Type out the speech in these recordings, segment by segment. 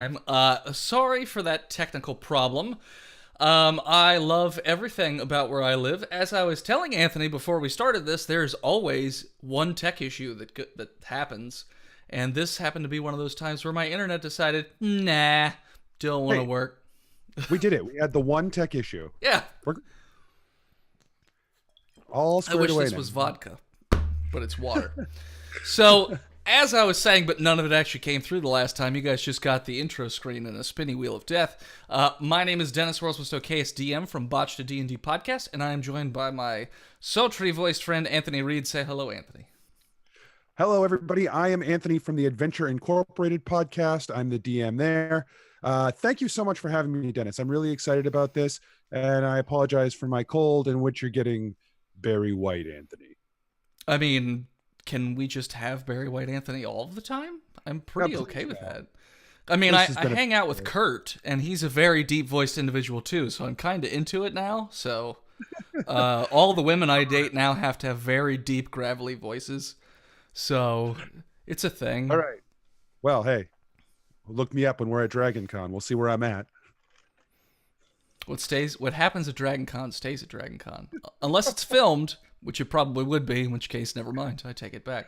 I'm sorry for that technical problem. I love everything about where I live. As I was telling Anthony before we started this, there's always one tech issue that happens, and this happened to be one of those times where my internet decided, nah, don't want to Hey, work. we did it. We had the one tech issue. Yeah, We're all I squared wish away this now. was vodka, but it's water. So, as I was saying, but none of it actually came through the last time, you guys just got the intro screen and a spinny wheel of death. My name is Dennis Worldswistow KSDM from Botched, a D&D podcast, and I am joined by my sultry-voiced friend Anthony Reed. Say hello, Anthony. Hello, everybody. I am Anthony from the Adventure Incorporated podcast. I'm the DM there. Thank you so much for having me, Dennis. I'm really excited about this, and I apologize for my cold, in which you're getting very white, Anthony. I mean, can we just have Barry White Anthony all of the time? I'm pretty Please, okay with no. that. I mean, This I, has I been hang out with a Kurt, and he's a very deep-voiced individual too, so I'm kind of into it now. So all the women I date now have to have very deep, gravelly voices. So it's a all thing. right. Well, hey, look me up when we're at Dragon Con. We'll see where I'm at. What happens at Dragon Con stays at Dragon Con. Unless it's filmed, which it probably would be, in which case, never mind. I take it back.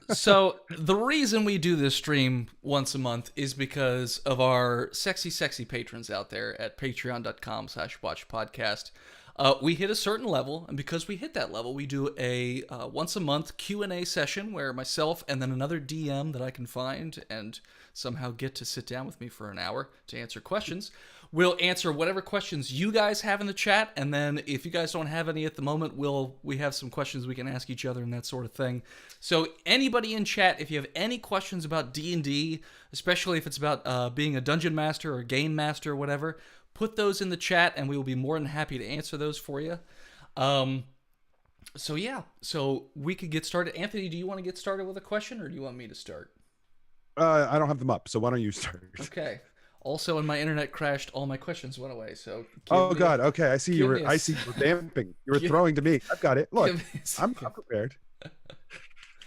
So the reason we do this stream once a month is because of our sexy, sexy patrons out there at patreon.com/watchpodcast. We hit a certain level, and because we hit that level, we do a once a month Q&A session where myself and then another DM that I can find and somehow get to sit down with me for an hour to answer questions. We'll answer whatever questions you guys have in the chat, and then if you guys don't have any at the moment, we have some questions we can ask each other and that sort of thing. So anybody in chat, if you have any questions about D&D, especially if it's about being a dungeon master or game master or whatever, put those in the chat, and we will be more than happy to answer those for you. So yeah, so we could get started. Anthony, do you want to get started with a question, or do you want me to start? I don't have them up, so why don't you start? Okay. Also, when my internet crashed, all my questions went away. So Oh God. Okay. I see you give were. me a I see you were vamping. You were give, throwing to me. I've got it. Look, give me a I'm second. prepared.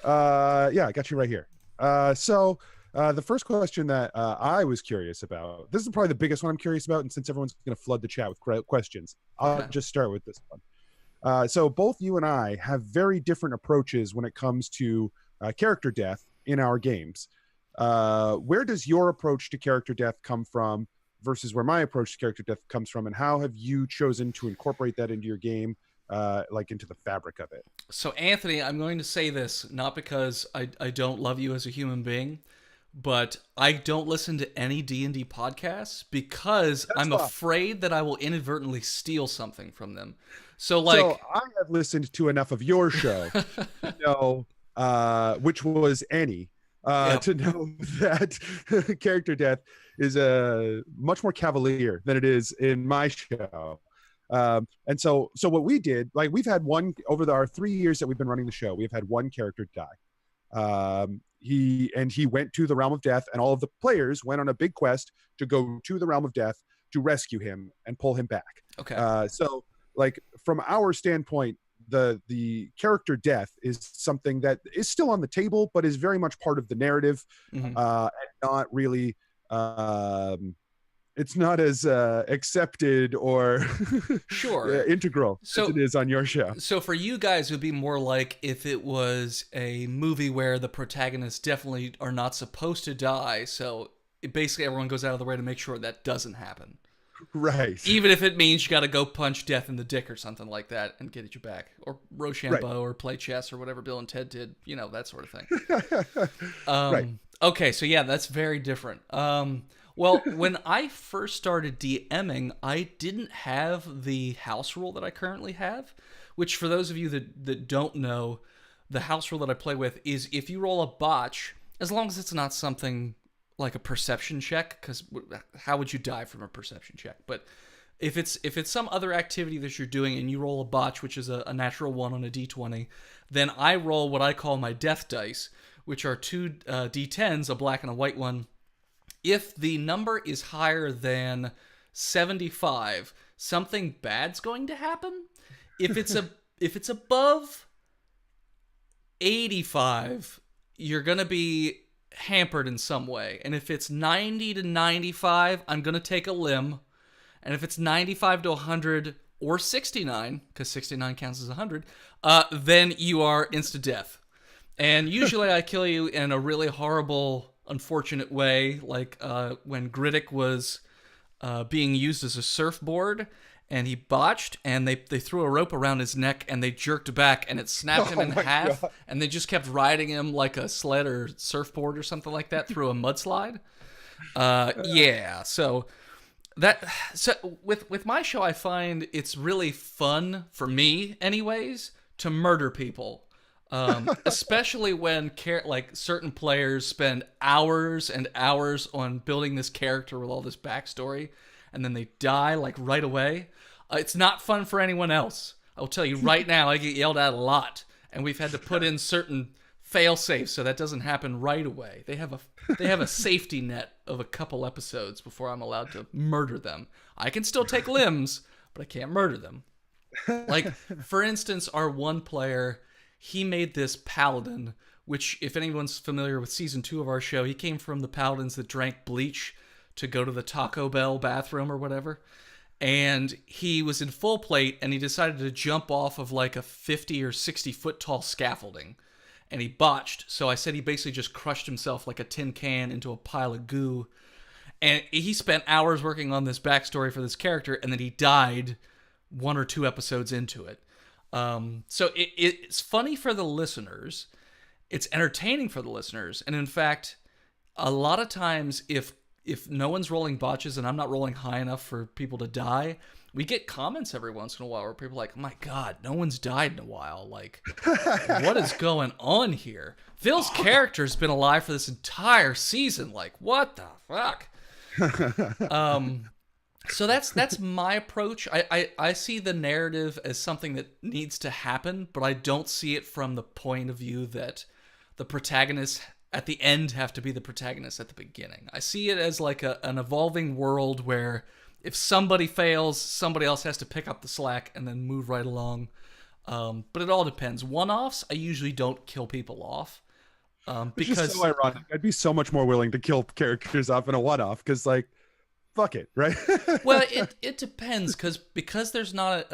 Yeah, I got you right here. The first question that I was curious about. This is probably the biggest one I'm curious about, and since everyone's going to flood the chat with questions, I'll Okay. just start with this one. So both you and I have very different approaches when it comes to character death in our games. Where does your approach to character death come from versus where my approach to character death comes from, and how have you chosen to incorporate that into your game, like into the fabric of it? So, Anthony, I'm going to say this not because I don't love you as a human being, but I don't listen to any D&D podcasts because That's I'm fine. afraid that I will inadvertently steal something from them. So, So like, I have listened to enough of your show to know, which was Annie, yep. to know that character death is much more cavalier than it is in my show. And so what we did, like we've had one over our 3 years that we've been running the show, we have had one character die. He went to the realm of death, and all of the players went on a big quest to go to the realm of death to rescue him and pull him back. Okay. So like from our standpoint, the character death is something that is still on the table, but is very much part of the narrative, Hmm. and not really. It's not as accepted or Sure. integral as So, it is on your show. So for you guys, it would be more like if it was a movie where the protagonists definitely are not supposed to die. So basically, everyone goes out of the way to make sure that doesn't happen, Right. even if it means you got to go punch death in the dick or something like that and get it you back, or Right. Rochambeau, or play chess, or whatever Bill and Ted did. You know, that sort of thing. Right. Okay, so yeah, that's very different. Well, when I first started DMing, I didn't have the house rule that I currently have, which for those of you that don't know, the house rule that I play with is if you roll a botch, as long as it's not something like a perception check, because how would you die from a perception check? But if it's some other activity that you're doing and you roll a botch, which is a natural one on a d20, then I roll what I call my death dice, which are two d10s, a black and a white one. If the number is higher than 75, something bad's going to happen. If it's above 85, you're going to be hampered in some way. And if it's 90 to 95, I'm going to take a limb. And if it's 95 to 100 or 69, because 69 counts as 100, then you are insta-death. And usually I kill you in a really horrible, unfortunate way, like when Griddick was being used as a surfboard, and he botched, and they threw a rope around his neck, and they jerked back, and it snapped him in half, God. And they just kept riding him like a sled or surfboard or something like that through a mudslide. Yeah, so with my show, I find it's really fun, for me anyways, to murder people. Especially when like certain players spend hours and hours on building this character with all this backstory, and then they die like right away. It's not fun for anyone else. I'll tell you right now, I get yelled at a lot, and we've had to put in certain fail safes so that doesn't happen right away. They have a safety net of a couple episodes before I'm allowed to murder them. I can still take limbs, but I can't murder them. Like, for instance, our one player, he made this paladin, which, if anyone's familiar with season 2 of our show, he came from the paladins that drank bleach to go to the Taco Bell bathroom or whatever. And he was in full plate, and he decided to jump off of like a 50 or 60 foot tall scaffolding. And he botched. So I said he basically just crushed himself like a tin can into a pile of goo. And he spent hours working on this backstory for this character, and then he died 1 or 2 episodes into it. So it's funny for the listeners. It's entertaining for the listeners. And in fact, a lot of times if no one's rolling botches and I'm not rolling high enough for people to die, we get comments every once in a while where people are like, oh my God, no one's died in a while. Like, what is going on here? Phil's character's been alive for this entire season. Like, what the fuck? So that's my approach. I see the narrative as something that needs to happen, but I don't see it from the point of view that the protagonists at the end have to be the protagonist at the beginning. I see it as like an evolving world where if somebody fails, somebody else has to pick up the slack and then move right along. But it all depends. One-offs, I usually don't kill people off. Because it's so ironic. I'd be so much more willing to kill characters off in a one-off because, like, fuck it, right? Well, it depends because there's not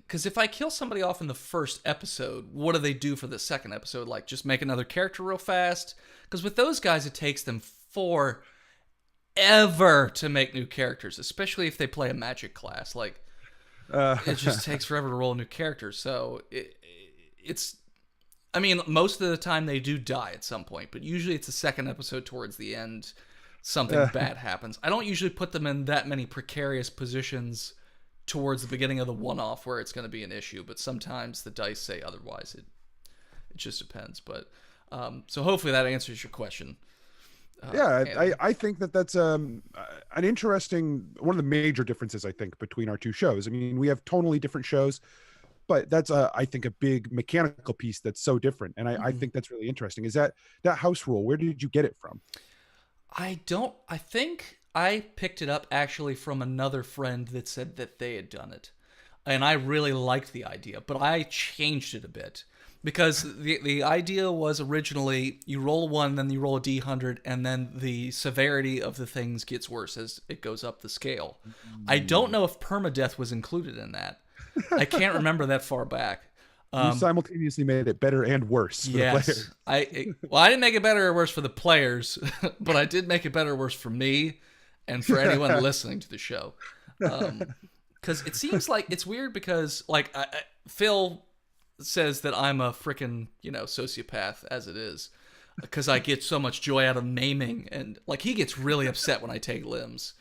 because if I kill somebody off in the first episode, what do they do for the second episode? Like, just make another character real fast? Because with those guys, it takes them forever to make new characters, especially if they play a magic class. Like, it just takes forever to roll a new character. So it's, I mean, most of the time they do die at some point, but usually it's the second episode towards the end. Something bad happens. I don't usually put them in that many precarious positions towards the beginning of the one-off where it's going to be an issue, but sometimes the dice say otherwise. It just depends. But so hopefully that answers your question. I think that's an interesting, one of the major differences, I think, between our two shows. I mean, we have totally different shows, but that's I think a big mechanical piece that's so different. And I think that's really interesting. Is that house rule, where did you get it from? I think I picked it up actually from another friend that said that they had done it. And I really liked the idea, but I changed it a bit. Because the idea was originally you roll 1, then you roll a D100, and then the severity of the things gets worse as it goes up the scale. I don't know if permadeath was included in that. I can't remember that far back. You simultaneously made it better and worse for the players. I didn't make it better or worse for the players, but I did make it better or worse for me and for anyone listening to the show. Because it seems like it's weird because, like, Phil says that I'm a freaking, sociopath as it is. Because I get so much joy out of maiming. And, like, he gets really upset when I take limbs.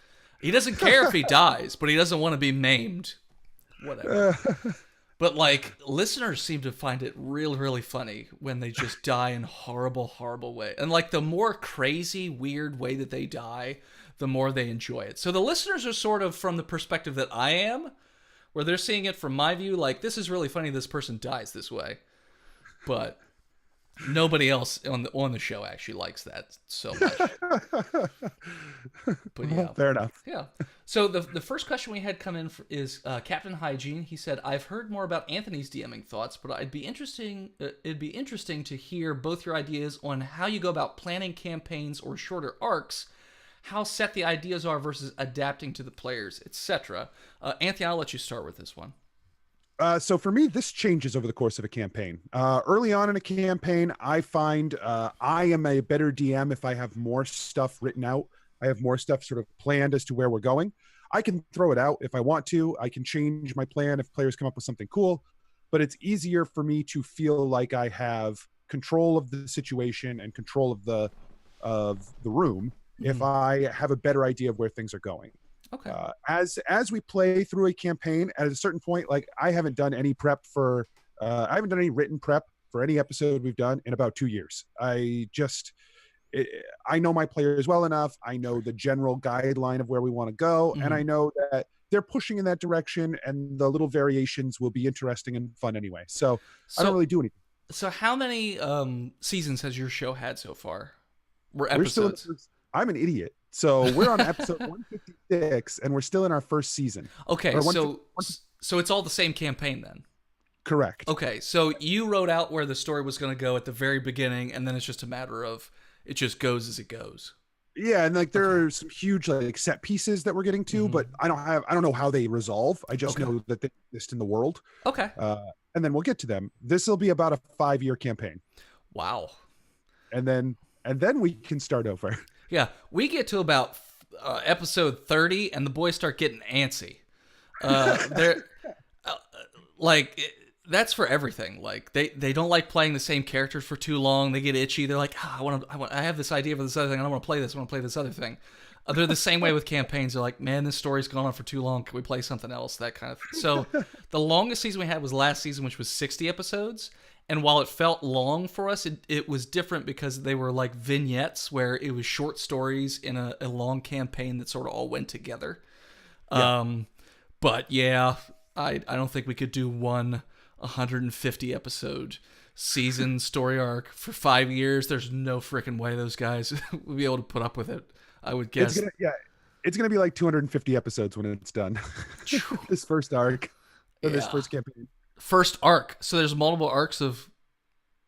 He doesn't care if he dies, but he doesn't want to be maimed. Whatever. But, like, listeners seem to find it really, really funny when they just die in horrible, horrible way. And, like, the more crazy, weird way that they die, the more they enjoy it. So the listeners are sort of from the perspective that I am, where they're seeing it from my view, like, this is really funny this person dies this way. But Nobody else on the show actually likes that so much. But Well, yeah. fair enough. Yeah. So the first question we had come in is Captain Hygiene. He said, "I've heard more about Anthony's DMing thoughts, but it'd be interesting to hear both your ideas on how you go about planning campaigns or shorter arcs, how set the ideas are versus adapting to the players, etc." Anthony, I'll let you start with this one. So for me, this changes over the course of a campaign. Early on in a campaign, I find I am a better DM if I have more stuff written out. I have more stuff sort of planned as to where we're going. I can throw it out if I want to. I can change my plan if players come up with something cool, but it's easier for me to feel like I have control of the situation and control of the room if Mhm. I have a better idea of where things are going. Okay. As we play through a campaign, at a certain point, like I haven't done any prep for, I haven't done any written prep for any episode we've done in about 2 years. I know my players well enough. I know the general guideline of where we want to go, and I Mhm. know that they're pushing in that direction, and the little variations will be interesting and fun anyway. So I don't So really do anything. so how many seasons has your show had so far? Or We're still in the episodes? first, I'm an idiot. So we're on episode 156, and we're still in our first season. Okay, Or so it's all the same campaign then. correct. Okay, so you wrote out where the story was going to go at the very beginning, and then it's just a matter of it just goes as it goes. Yeah, and like Okay. there are some huge like set pieces that we're getting to, Hmm. but I don't know how they resolve. I just Okay. know that they exist in the world. Okay. Uh, and then we'll get to them. This will be about a 5-year campaign. Wow. And then we can start over. Yeah, we get to about episode 30, and the boys start getting antsy. They're uh, like that's for everything. Like they don't like playing the same characters for too long. They get itchy. They're like, I have this idea for this other thing. I don't want to play this. I want to play this other thing. They're the same way with campaigns. They're like, man, this story's gone on for too long. Can we play something else? That kind of thing. So the longest season we had was last season, which was 60 episodes. And while it felt long for us, it was different because they were like vignettes where it was short stories in a long campaign that sort of all went together. Yeah. But yeah, I don't think we could do one 150 episode season story arc for 5 years. There's no freaking way those guys would be able to put up with it. I would It's guess. gonna yeah, it's gonna be like 250 episodes when it's done. This first arc or this Yeah. first campaign. First arc. So there's multiple arcs of.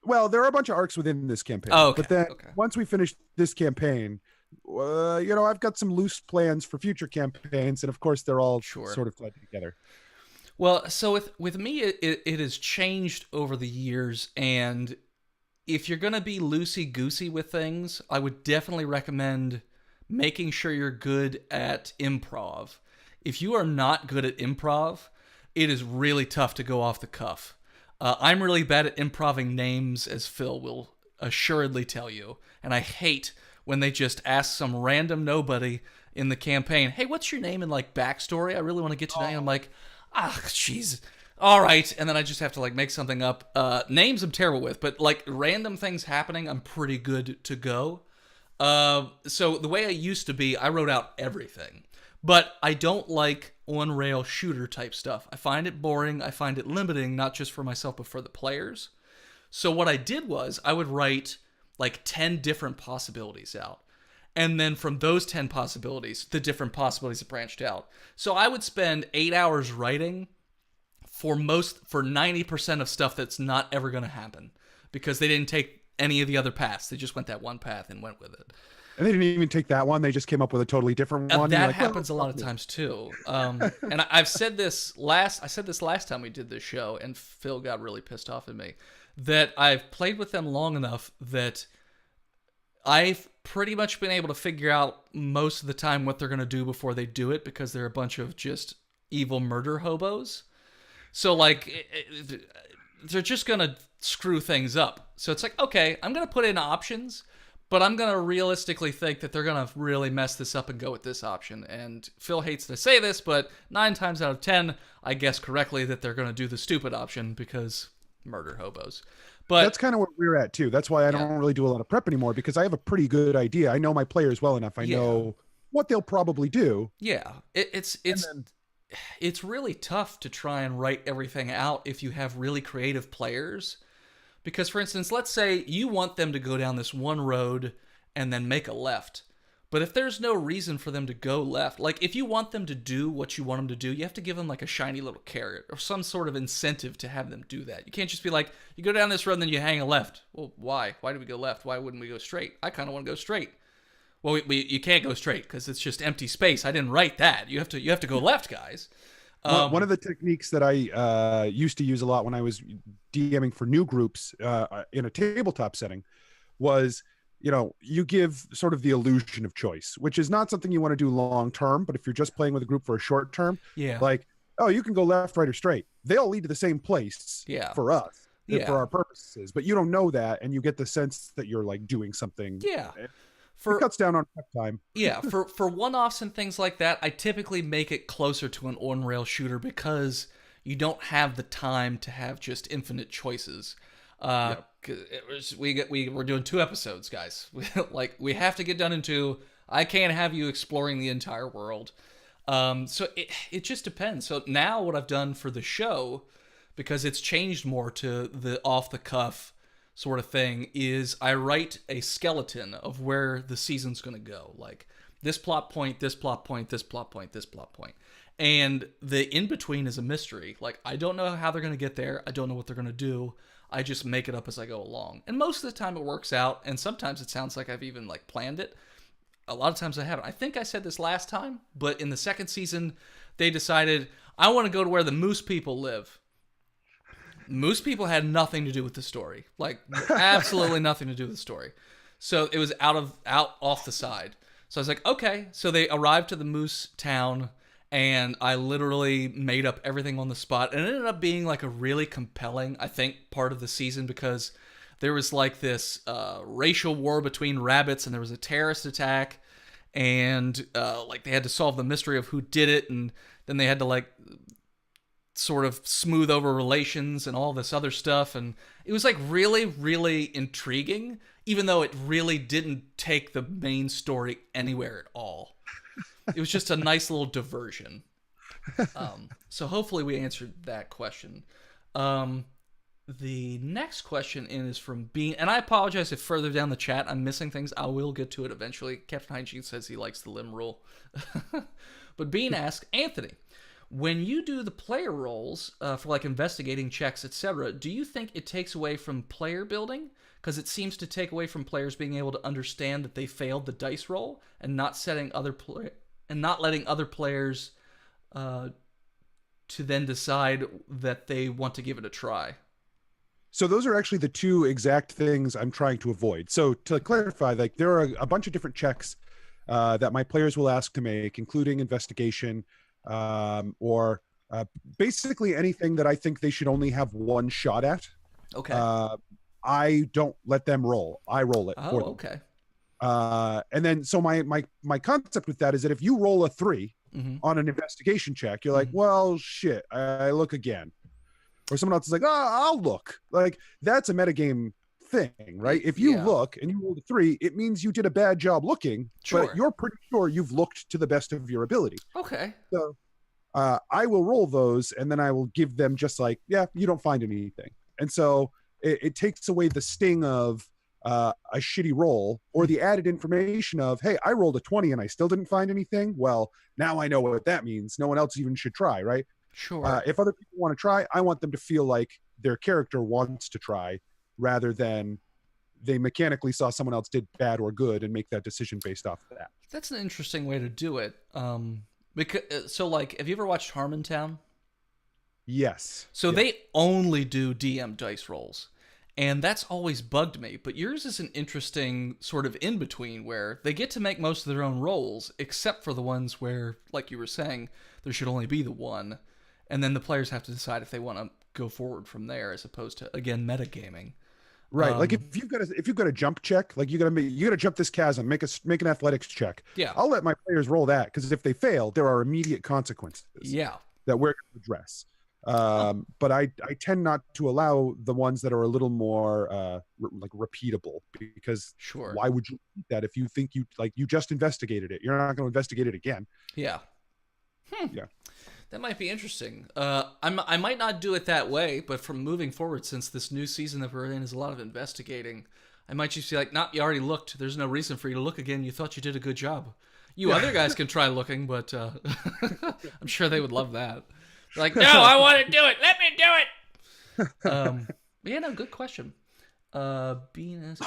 Well, there are a bunch of arcs within this campaign, Oh, okay. but then Okay. once we finish this campaign, I've got some loose plans for future campaigns, and of course, they're all Sure. sort of tied together. Well, so with me, it has changed over the years, and if you're gonna be loosey goosey with things, I would definitely recommend making sure you're good at improv. If you are not good at improv, it is really tough to go off the cuff. I'm really bad at improving names, as Phil will assuredly tell you, and I hate when they just ask some random nobody in the campaign, "Hey, what's your name and like backstory? I really want to get to know you." I'm like, "Ah, jeez." All right, and then I just have to like make something up. Names I'm terrible with, but like random things happening, I'm pretty good to go. So the way I used to be, I wrote out everything, but I don't like on-rail shooter type stuff. I find it boring. I find it limiting, not just for myself but for the players. So what I did was I would write like 10 different possibilities out. And then from those 10 possibilities, the different possibilities branched out. So I would spend 8 hours writing for 90% of stuff that's not ever going to happen because they didn't take any of the other paths. They just went that one path and went with it. And they didn't even take that one; they just came up with a totally different one. You're That like, well, happens a lot of times too. And I've said this last time we did this show, and Phil got really pissed off at me that I've played with them long enough that I've pretty much been able to figure out most of the time what they're going to do before they do it because they're a bunch of just evil murder hobos. So like they're just going to screw things up. So it's like, okay, I'm going to put in options, but I'm going to realistically think that they're going to really mess this up and go with this option. And Phil hates to say this, but 9 times out of 10, I guess correctly that they're going to do the stupid option because murder hobos. But that's kind of where we're at too. That's why I don't really do a lot of prep anymore because I have a pretty good idea. I know my players well enough. I know what they'll probably do. Yeah, it's really tough to try and write everything out if you have really creative players Because, for instance, let's say you want them to go down this one road and then make a left. But if there's no reason for them to go left, like if you want them to do what you want them to do, you have to give them like a shiny little carrot or some sort of incentive to have them do that. You can't just be like, you go down this road and then you hang a left. Well, why? Why did we go left? Why wouldn't we go straight? I kind of want to go straight. Well, you can't go straight because it's just empty space. I didn't write that. You have to go left, guys. One of the techniques that I used to use a lot when I was DMing for new groups in a tabletop setting was, you give sort of the illusion of choice, which is not something you want to do long term. But if you're just playing with a group for a short term, like, oh, you can go left, right, or straight. They'll lead to the same place for us, for our purposes. But you don't know that, and you get the sense that you're like doing something. Yeah. It cuts down on prep time. For one-offs and things like that, I typically make it closer to an on-rail shooter because you don't have the time to have just infinite choices. We're doing 2 episodes, guys. We have to get done in 2. I can't have you exploring the entire world. So it just depends. So now what I've done for the show, because it's changed more to the off-the-cuff sort of thing, is I write a skeleton of where the season's going to go. Like this plot point, this plot point, this plot point, this plot point. And the in-between is a mystery. Like, I don't know how they're going to get there. I don't know what they're going to do. I just make it up as I go along. And most of the time it works out. And sometimes it sounds like I've even like planned it. A lot of times I haven't. I think I said this last time, but in the second season, they decided, I want to go to where the moose people live. Moose people had nothing to do with the story. Like, absolutely nothing to do with the story. So it was off the side. So I was like, okay. So they arrived to the moose town, and I literally made up everything on the spot. And it ended up being like a really compelling, I think, part of the season, because there was like this racial war between rabbits, and there was a terrorist attack, and like they had to solve the mystery of who did it, and then they had to like sort of smooth over relations and all this other stuff. And it was like really, really intriguing, even though it really didn't take the main story anywhere at all. It was just a nice little diversion. So hopefully we answered that question. The next question is from Bean, and I apologize if further down the chat I'm missing things. I will get to it eventually. Captain Hygiene says he likes the limb rule. But Bean asks, Anthony, when you do the player roles for like investigating checks, etc., do you think it takes away from player building? Because it seems to take away from players being able to understand that they failed the dice roll and not letting other players to then decide that they want to give it a try. So those are actually the 2 exact things I'm trying to avoid. So to clarify, like there are a bunch of different checks that my players will ask to make, including investigation, or basically anything that I think they should only have one shot at. Okay. I don't let them roll. I roll it for them. Okay. And then so my concept with that is that if you roll a 3 on an investigation check, you're like, well, shit, I look again. Or someone else is like, oh, I'll look. Like, that's a metagame thing, right? If you look and you rolled a 3, it means you did a bad job looking, but you're pretty sure you've looked to the best of your ability. Okay. So I will roll those, and then I will give them just like, yeah, you don't find anything. And so it takes away the sting of a shitty roll, or the added information of, hey, I rolled a 20 and I still didn't find anything. Well, now I know what that means. No one else even should try, right? Sure. If other people want to try, I want them to feel like their character wants to try, rather than they mechanically saw someone else did bad or good and make that decision based off of that. That's an interesting way to do it. So like, have you ever watched Harmontown? Yes. So they only do DM dice rolls, and that's always bugged me. But yours is an interesting sort of in between, where they get to make most of their own rolls, except for the ones where, like you were saying, there should only be the one, and then the players have to decide if they want to go forward from there, as opposed to, again, metagaming. Right. Like if you've got a jump check, like you gotta jump this chasm, make an athletics check. Yeah. I'll let my players roll that, because if they fail, there are immediate consequences. Yeah. That we're going to address. But I tend not to allow the ones that are a little more like repeatable, because why would you eat that if you think you just investigated it? You're not going to investigate it again. Yeah. Yeah. That might be interesting. I might not do it that way, but from moving forward, since this new season that we're in is a lot of investigating, I might just be like, "Nah, you already looked. There's no reason for you to look again. You thought you did a good job. You other guys can try looking, but I'm sure they would love that. They're like, no, I want to do it. Let me do it." Yeah, no, good question. Bean's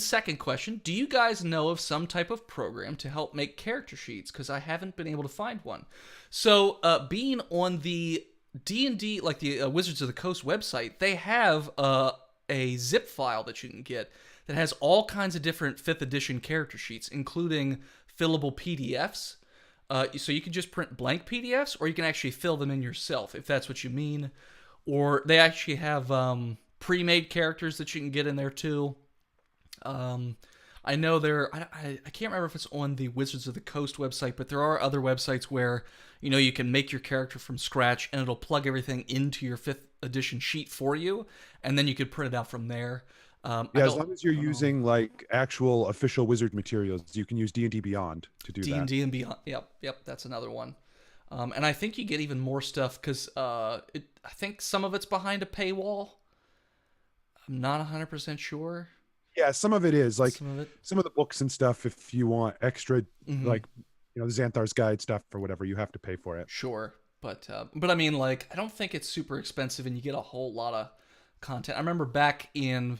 second question: do you guys know of some type of program to help make character sheets? Because I haven't been able to find one. So, Bean, on the D&D, like the Wizards of the Coast website, they have a zip file that you can get that has all kinds of different 5th edition character sheets, including fillable PDFs. So you can just print blank PDFs, or you can actually fill them in yourself, if that's what you mean. Or they actually have pre-made characters that you can get in there too. I know I can't remember if it's on the Wizards of the Coast website, but there are other websites where you can make your character from scratch and it'll plug everything into your 5th edition sheet for you, and then you could print it out from there. Yeah, as long as you're using like actual official Wizard materials, you can use D&D Beyond to do that. D&D and Beyond. Yep, that's another one. And I think you get even more stuff because I think some of it's behind a paywall. I'm not 100% sure. Yeah, some of it is like some of the books and stuff. If you want extra, like the Xanthar's Guide stuff or whatever, you have to pay for it. Sure, but I mean, like, I don't think it's super expensive, and you get a whole lot of content. I remember back in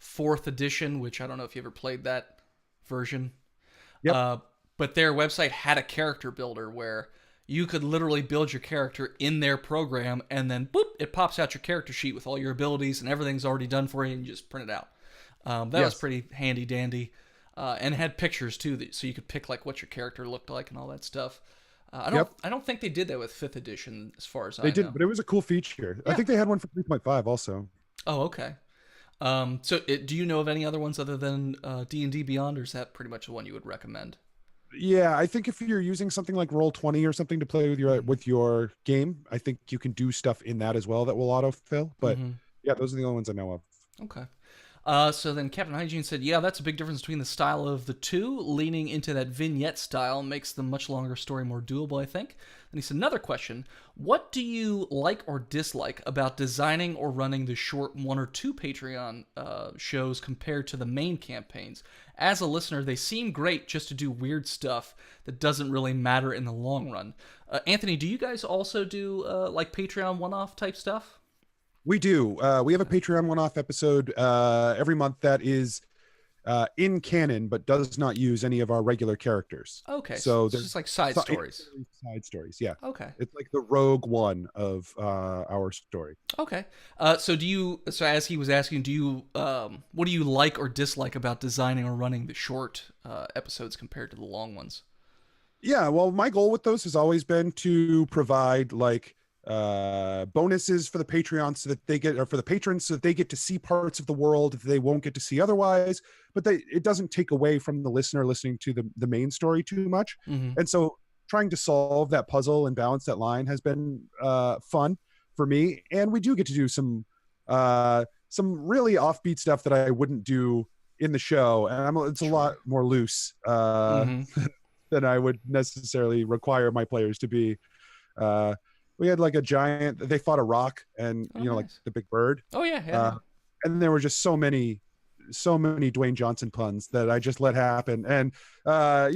4th edition, which I don't know if you ever played that version. Yep. But their website had a character builder where you could literally build your character in their program, and then boop, it pops out your character sheet with all your abilities, and everything's already done for you, and you just print it out. That was pretty handy dandy, and it had pictures too, so you could pick like what your character looked like and all that stuff. I don't think they did that with 5th edition, as far as I know. They didn't, but it was a cool feature. Yeah. I think they had one for 3.5 also. Oh, okay. Do you know of any other ones other than D&D Beyond, or is that pretty much the one you would recommend? Yeah, I think if you're using something like Roll20 or something to play with your game, I think you can do stuff in that as well that will autofill. But yeah, those are the only ones I know of. Okay. So then Captain Hygiene said, yeah, that's a big difference between the style of the two. Leaning into that vignette style makes the much longer story more doable, I think. And he said, another question. What do you like or dislike about designing or running the short 1 or 2 Patreon shows compared to the main campaigns? As a listener, they seem great just to do weird stuff that doesn't really matter in the long run. Anthony, do you guys also do like Patreon one-off type stuff? We do. We have a Patreon one-off episode every month that is in canon, but does not use any of our regular characters. Okay, so it's just like side stories. Side stories, yeah. Okay, it's like the rogue one of our story. Okay. So as he was asking, what do you like or dislike about designing or running the short episodes compared to the long ones? Yeah, well, my goal with those has always been to provide like bonuses for the Patreon so that they get, or for the patrons so that they get to see parts of the world that they won't get to see otherwise, but it doesn't take away from the listener listening to the main story too much. And so trying to solve that puzzle and balance that line has been fun for me. And we do get to do some really offbeat stuff that I wouldn't do in the show, and it's a lot more loose than I would necessarily require my players to be. We had like a giant, they fought a rock and nice. Like the big bird. Oh yeah. And there were just so many Dwayne Johnson puns that I just let happen. And, so,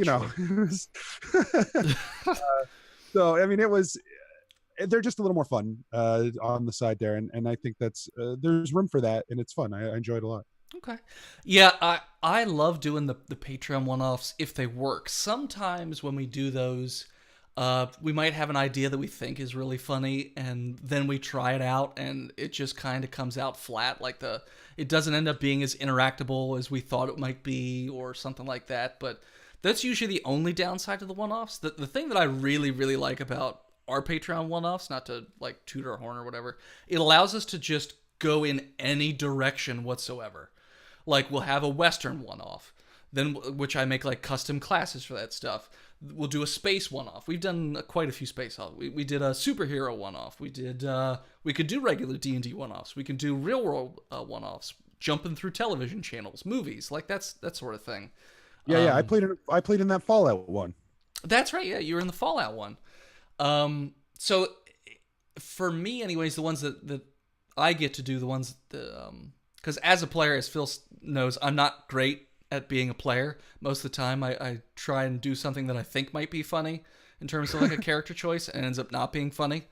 I mean, they're just a little more fun on the side there. And I think there's room for that, and it's fun. I enjoyed it a lot. Okay. Yeah, I love doing the Patreon one-offs if they work. Sometimes when we do those, we might have an idea that we think is really funny, and then we try it out, and it just kind of comes out flat. Like it doesn't end up being as interactable as we thought it might be, or something like that. But that's usually the only downside to the one-offs. The thing that I really, really like about our Patreon one-offs, not to like toot our horn or whatever, it allows us to just go in any direction whatsoever. Like we'll have a Western one-off, then which I make like custom classes for that stuff. We'll do a space one-off. We've done quite a few space offs. We did a superhero one-off. We could do regular D&D one-offs. We can do real world one-offs, jumping through television channels, movies, like that sort of thing. Yeah, I played in that Fallout one. That's right. Yeah, you were in the Fallout one. So for me, anyways, the ones that I get to do, the ones that, because as a player, as Phil knows, I'm not great at being a player. Most of the time, I try and do something that I think might be funny in terms of like a character choice, and ends up not being funny.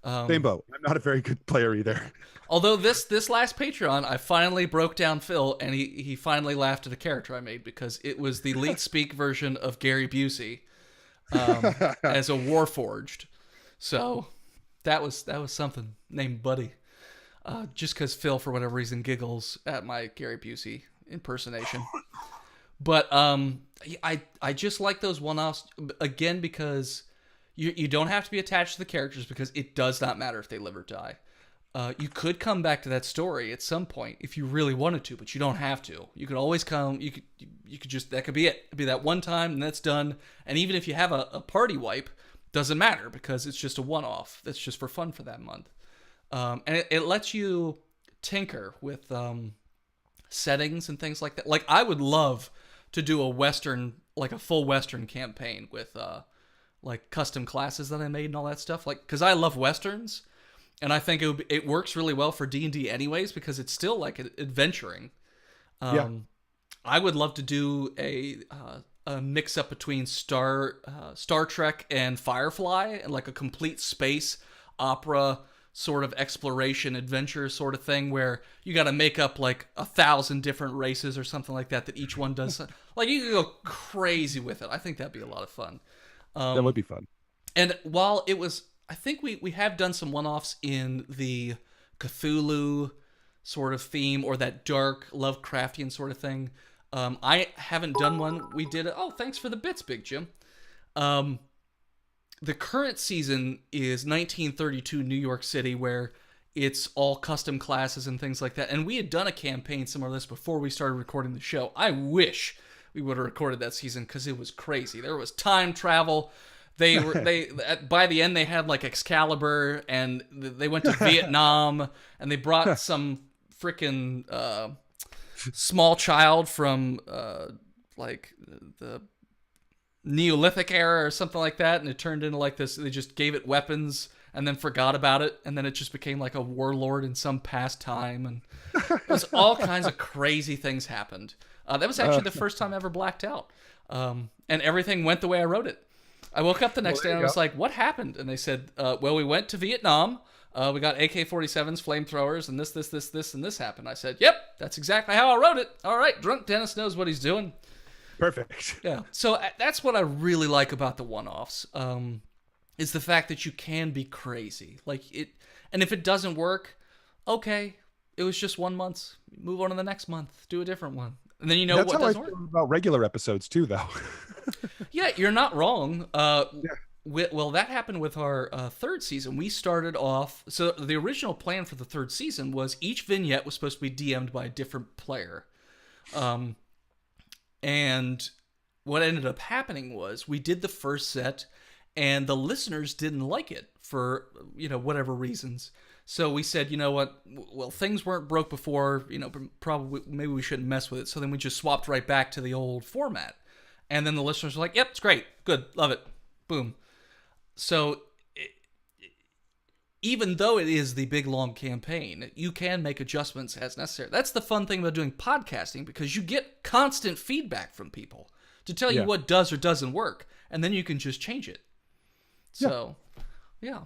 Same boat. I'm not a very good player either. Although this last Patreon, I finally broke down Phil, and he finally laughed at a character I made because it was the Leet Speak version of Gary Busey as a Warforged. So that was something, named Buddy. Just because Phil, for whatever reason, giggles at my Gary Busey impersonation. But I just like those one-offs, again, because you don't have to be attached to the characters, because it does not matter if they live or die. You could come back to that story at some point if you really wanted to, but you don't have to. You could always come. You could just, that could be it. It'd be that one time, and that's done. And even if you have a party wipe, doesn't matter, because it's just a one-off. That's just for fun for that month. And it lets you tinker with settings and things like that. Like, I would love to do a Western, like a full Western campaign with like custom classes that I made and all that stuff. Like, because I love Westerns. And I think it works really well for D&D anyways, because it's still like adventuring. I would love to do a mix up between Star Trek and Firefly, and like a complete space opera sort of exploration adventure sort of thing, where you got to make up like 1,000 different races or something like that each one does. Like, you could go crazy with it. I think that'd be a lot of fun. That would be fun. And while it was, I think we have done some one-offs in the Cthulhu sort of theme, or that dark Lovecraftian sort of thing. I haven't done one. We did it. Oh, thanks for the bits, Big Jim. The current season is 1932 New York City, where it's all custom classes and things like that. And we had done a campaign similar to this before we started recording the show. I wish we would have recorded that season, because it was crazy. There was time travel. By the end, they had like Excalibur, and they went to Vietnam, and they brought some freaking small child from like the Neolithic era or something like that, and it turned into like this. They just gave it weapons and then forgot about it, and then it just became like a warlord in some past time, and it was all kinds of crazy things happened. That was actually the first time I ever blacked out, and everything went the way I wrote it. I woke up the next day and I was like, what happened? And they said, well, we went to Vietnam. We got AK-47s, flamethrowers, and this, and this happened. I said, yep, that's exactly how I wrote it. All right, drunk Dennis knows what he's doing. Perfect. Yeah. So that's what I really like about the one-offs, is the fact that you can be crazy. Like it, and if it doesn't work, okay, it was just 1 month. Move on to the next month. Do a different one. And then you know That's what how doesn't I feel work. about regular episodes too, though. Yeah, you're not wrong. Well, that happened with our third season. We started off, so the original plan for the third season was each vignette was supposed to be DM'd by a different player. And what ended up happening was we did the first set, and the listeners didn't like it for, whatever reasons. So we said, you know what? Well, things weren't broke before, probably maybe we shouldn't mess with it. So then we just swapped right back to the old format. And then the listeners were like, yep, it's great. Good. Love it. Boom. So even though it is the big, long campaign, you can make adjustments as necessary. That's the fun thing about doing podcasting, because you get constant feedback from people to tell you what does or doesn't work. And then you can just change it. So, yeah.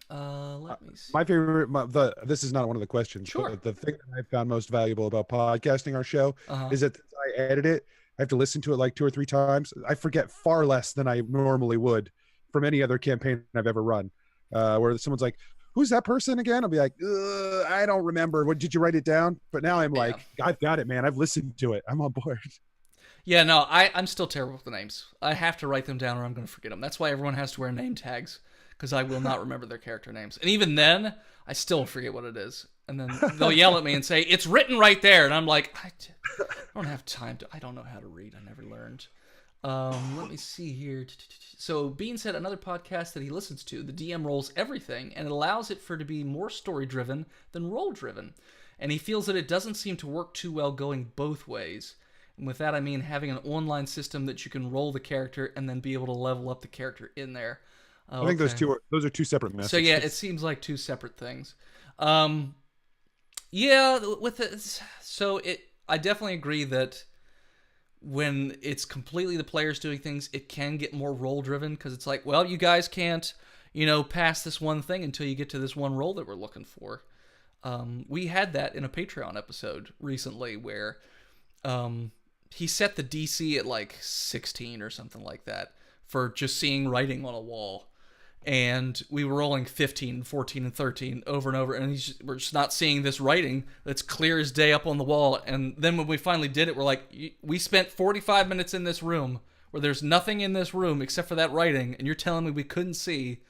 Let me see. My favorite, this is not one of the questions, Sure. but the thing that I found most valuable about podcasting our show is that since I edit it, I have to listen to it like 2 or 3 times. I forget far less than I normally would from any other campaign I've ever run. Where someone's like, who's that person again? I'll be like, I don't remember. What, did you write it down? But now I'm like, I've got it, man. I've listened to it. I'm on board. Yeah, no, I'm still terrible with the names. I have to write them down or I'm going to forget them. That's why everyone has to wear name tags, because I will not remember their character names. And even then, I still forget what it is. And then they'll yell at me and say, it's written right there. And I'm like, I don't have time to, I don't know how to read. I never learned. Let me see here. So Bean said another podcast that he listens to, the DM rolls everything, and it allows it to be more story-driven than role-driven. And he feels that it doesn't seem to work too well going both ways. And with that, I mean having an online system that you can roll the character and then be able to level up the character in there. I think Okay. those are two separate So yeah, it messages. seems like two separate things. Um, yeah, with it, so it, I definitely agree that when it's completely the players doing things, it can get more role driven because it's like, well, you guys can't, pass this one thing until you get to this one role that we're looking for. We had that in a Patreon episode recently where he set the DC at like 16 or something like that for just seeing writing on a wall. And we were rolling 15, 14, and 13 over and over, and we're just not seeing this writing that's clear as day up on the wall. And then when we finally did it, we're like, we spent 45 minutes in this room where there's nothing in this room except for that writing, and you're telling me we couldn't see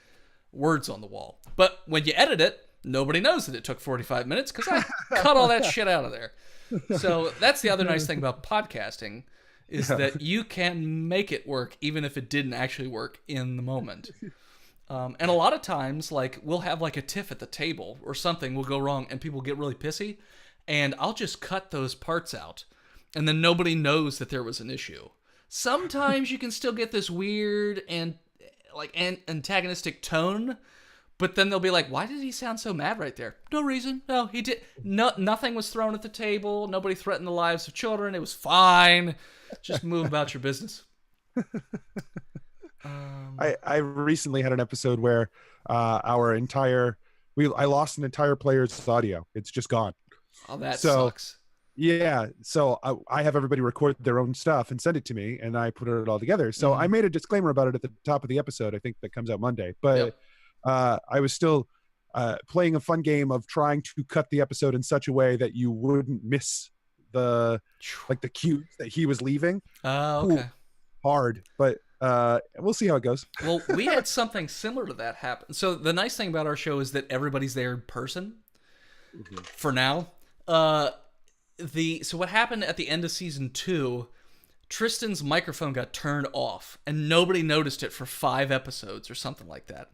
words on the wall. But when you edit it, nobody knows that it took 45 minutes because I cut all that shit out of there. So that's the other nice thing about podcasting is that you can make it work even if it didn't actually work in the moment. And a lot of times, like, we'll have like a tiff at the table or something will go wrong and people get really pissy, and I'll just cut those parts out, and then nobody knows that there was an issue. Sometimes you can still get this weird and like antagonistic tone, but then they'll be like, "Why did he sound so mad right there?" No reason. No, he did. No, nothing was thrown at the table. Nobody threatened the lives of children. It was fine. Just move about your business. I recently had an episode where our entire I lost an entire player's audio. It's just gone. Oh, that So sucks. yeah, so I have everybody record their own stuff and send it to me, and I put it all together. So I made a disclaimer about it at the top of the episode. I think that comes out Monday, but Yep. I was still playing a fun game of trying to cut the episode in such a way that you wouldn't miss the cues that he was leaving. Oh, Ooh, okay. hard, but we'll see how it goes. Well, we had something similar to that happen. So the nice thing about our show is that everybody's there in person for now. So what happened at the end of season 2, Tristan's microphone got turned off and nobody noticed it for 5 episodes or something like that.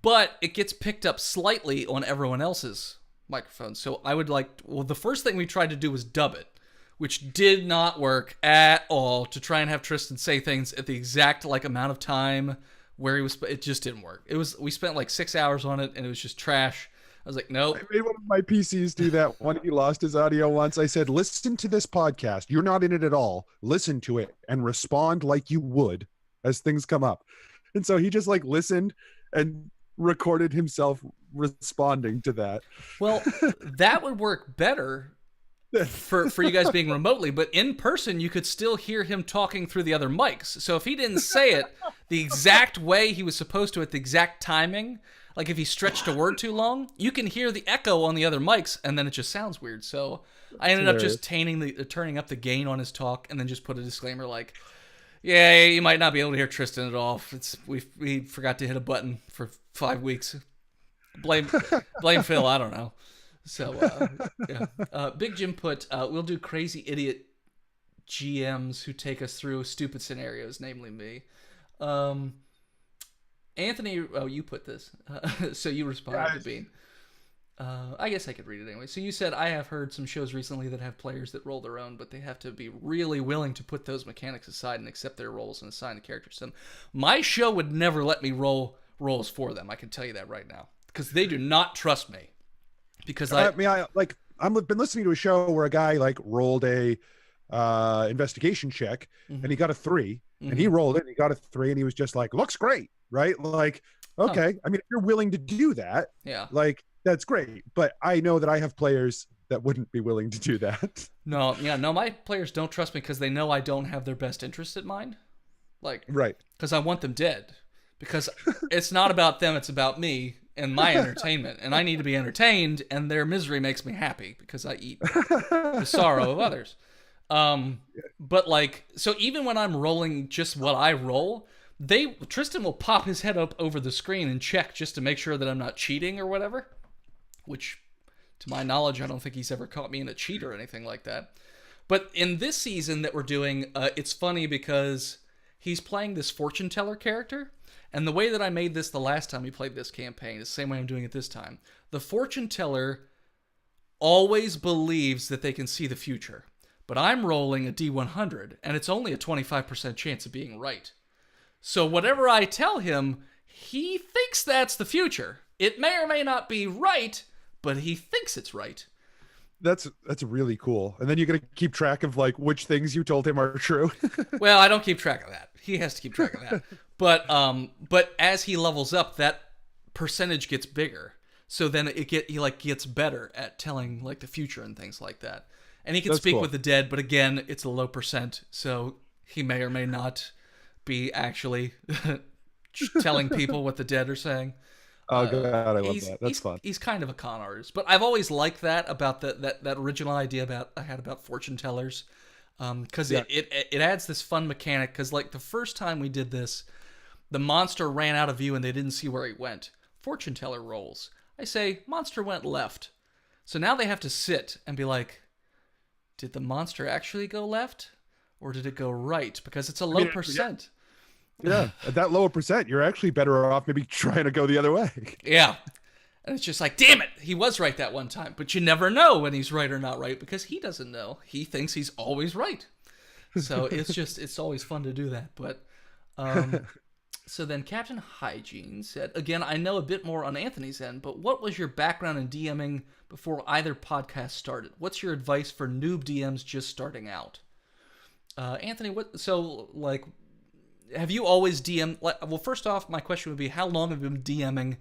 But it gets picked up slightly on everyone else's microphone. So the first thing we tried to do was dub it, which did not work at all, to try and have Tristan say things at the exact amount of time where he was. It just didn't work. We spent like 6 hours on it and it was just trash. I was like, nope. I made one of my PCs do that when he lost his audio once. I said, listen to this podcast. You're not in it at all. Listen to it and respond like you would as things come up. And so he just listened and recorded himself responding to that. Well, that would work better for you guys being remotely, but in person you could still hear him talking through the other mics. So if he didn't say it the exact way he was supposed to at the exact timing, like if he stretched a word too long, you can hear the echo on the other mics, and then it just sounds weird. So I ended up just turning up the gain on his talk, and then just put a disclaimer like, yeah, you might not be able to hear Tristan at all. We forgot to hit a button for 5 weeks. Blame Phil. I don't know. So yeah. Big Jim put, we'll do crazy idiot GMs who take us through stupid scenarios, namely me. Anthony, you put this. So you responded to Bean. I guess I could read it anyway. So you said, I have heard some shows recently that have players that roll their own, but they have to be really willing to put those mechanics aside and accept their roles and assign the characters to them. My show would never let me roll roles for them. I can tell you that right now, because they do not trust me. Because I've been listening to a show where a guy rolled a investigation check, and he got a 3, and he rolled it and he got a 3, and he was just like, looks great, right? Like, okay. I mean, if you're willing to do that, yeah, that's great. But I know that I have players that wouldn't be willing to do that. No, my players don't trust me because they know I don't have their best interest in mind. Right. Because I want them dead. Because it's not about them, it's about me and my entertainment. And I need to be entertained, and their misery makes me happy because I eat the sorrow of others. But so even when I'm rolling just what I roll, Tristan will pop his head up over the screen and check just to make sure that I'm not cheating or whatever. Which, to my knowledge, I don't think he's ever caught me in a cheat or anything like that. But in this season that we're doing, it's funny because he's playing this fortune teller character. And the way that I made this the last time we played this campaign is the same way I'm doing it this time. The fortune teller always believes that they can see the future. But I'm rolling a D100, and it's only a 25% chance of being right. So whatever I tell him, he thinks that's the future. It may or may not be right, but he thinks it's right. That's really cool. And then you're gonna keep track of like which things you told him are true. Well, I don't keep track of that. He has to keep track of that. But as he levels up, that percentage gets bigger. So then he gets better at telling like the future and things like that. And he can That's speak cool. with the dead, but again, it's a low percent, so he may or may not be actually telling people what the dead are saying. Oh god, I love that. That's fun. He's kind of a con artist, but I've always liked that about that original idea I had about fortune tellers, because it adds this fun mechanic. Because like the first time we did this, the monster ran out of view and they didn't see where he went. Fortune teller rolls. I say monster went left, so now they have to sit and be like, did the monster actually go left, or did it go right? Because it's a low percent. Yeah, at that lower percent, you're actually better off maybe trying to go the other way. Yeah. And it's just like, damn it, he was right that one time. But you never know when he's right or not right because he doesn't know. He thinks he's always right. So it's always fun to do that. But so then Captain Hygiene said, again, I know a bit more on Anthony's end, but what was your background in DMing before either podcast started? What's your advice for noob DMs just starting out? Anthony, have you always DM'd? Well, first off, my question would be, how long have you been DMing?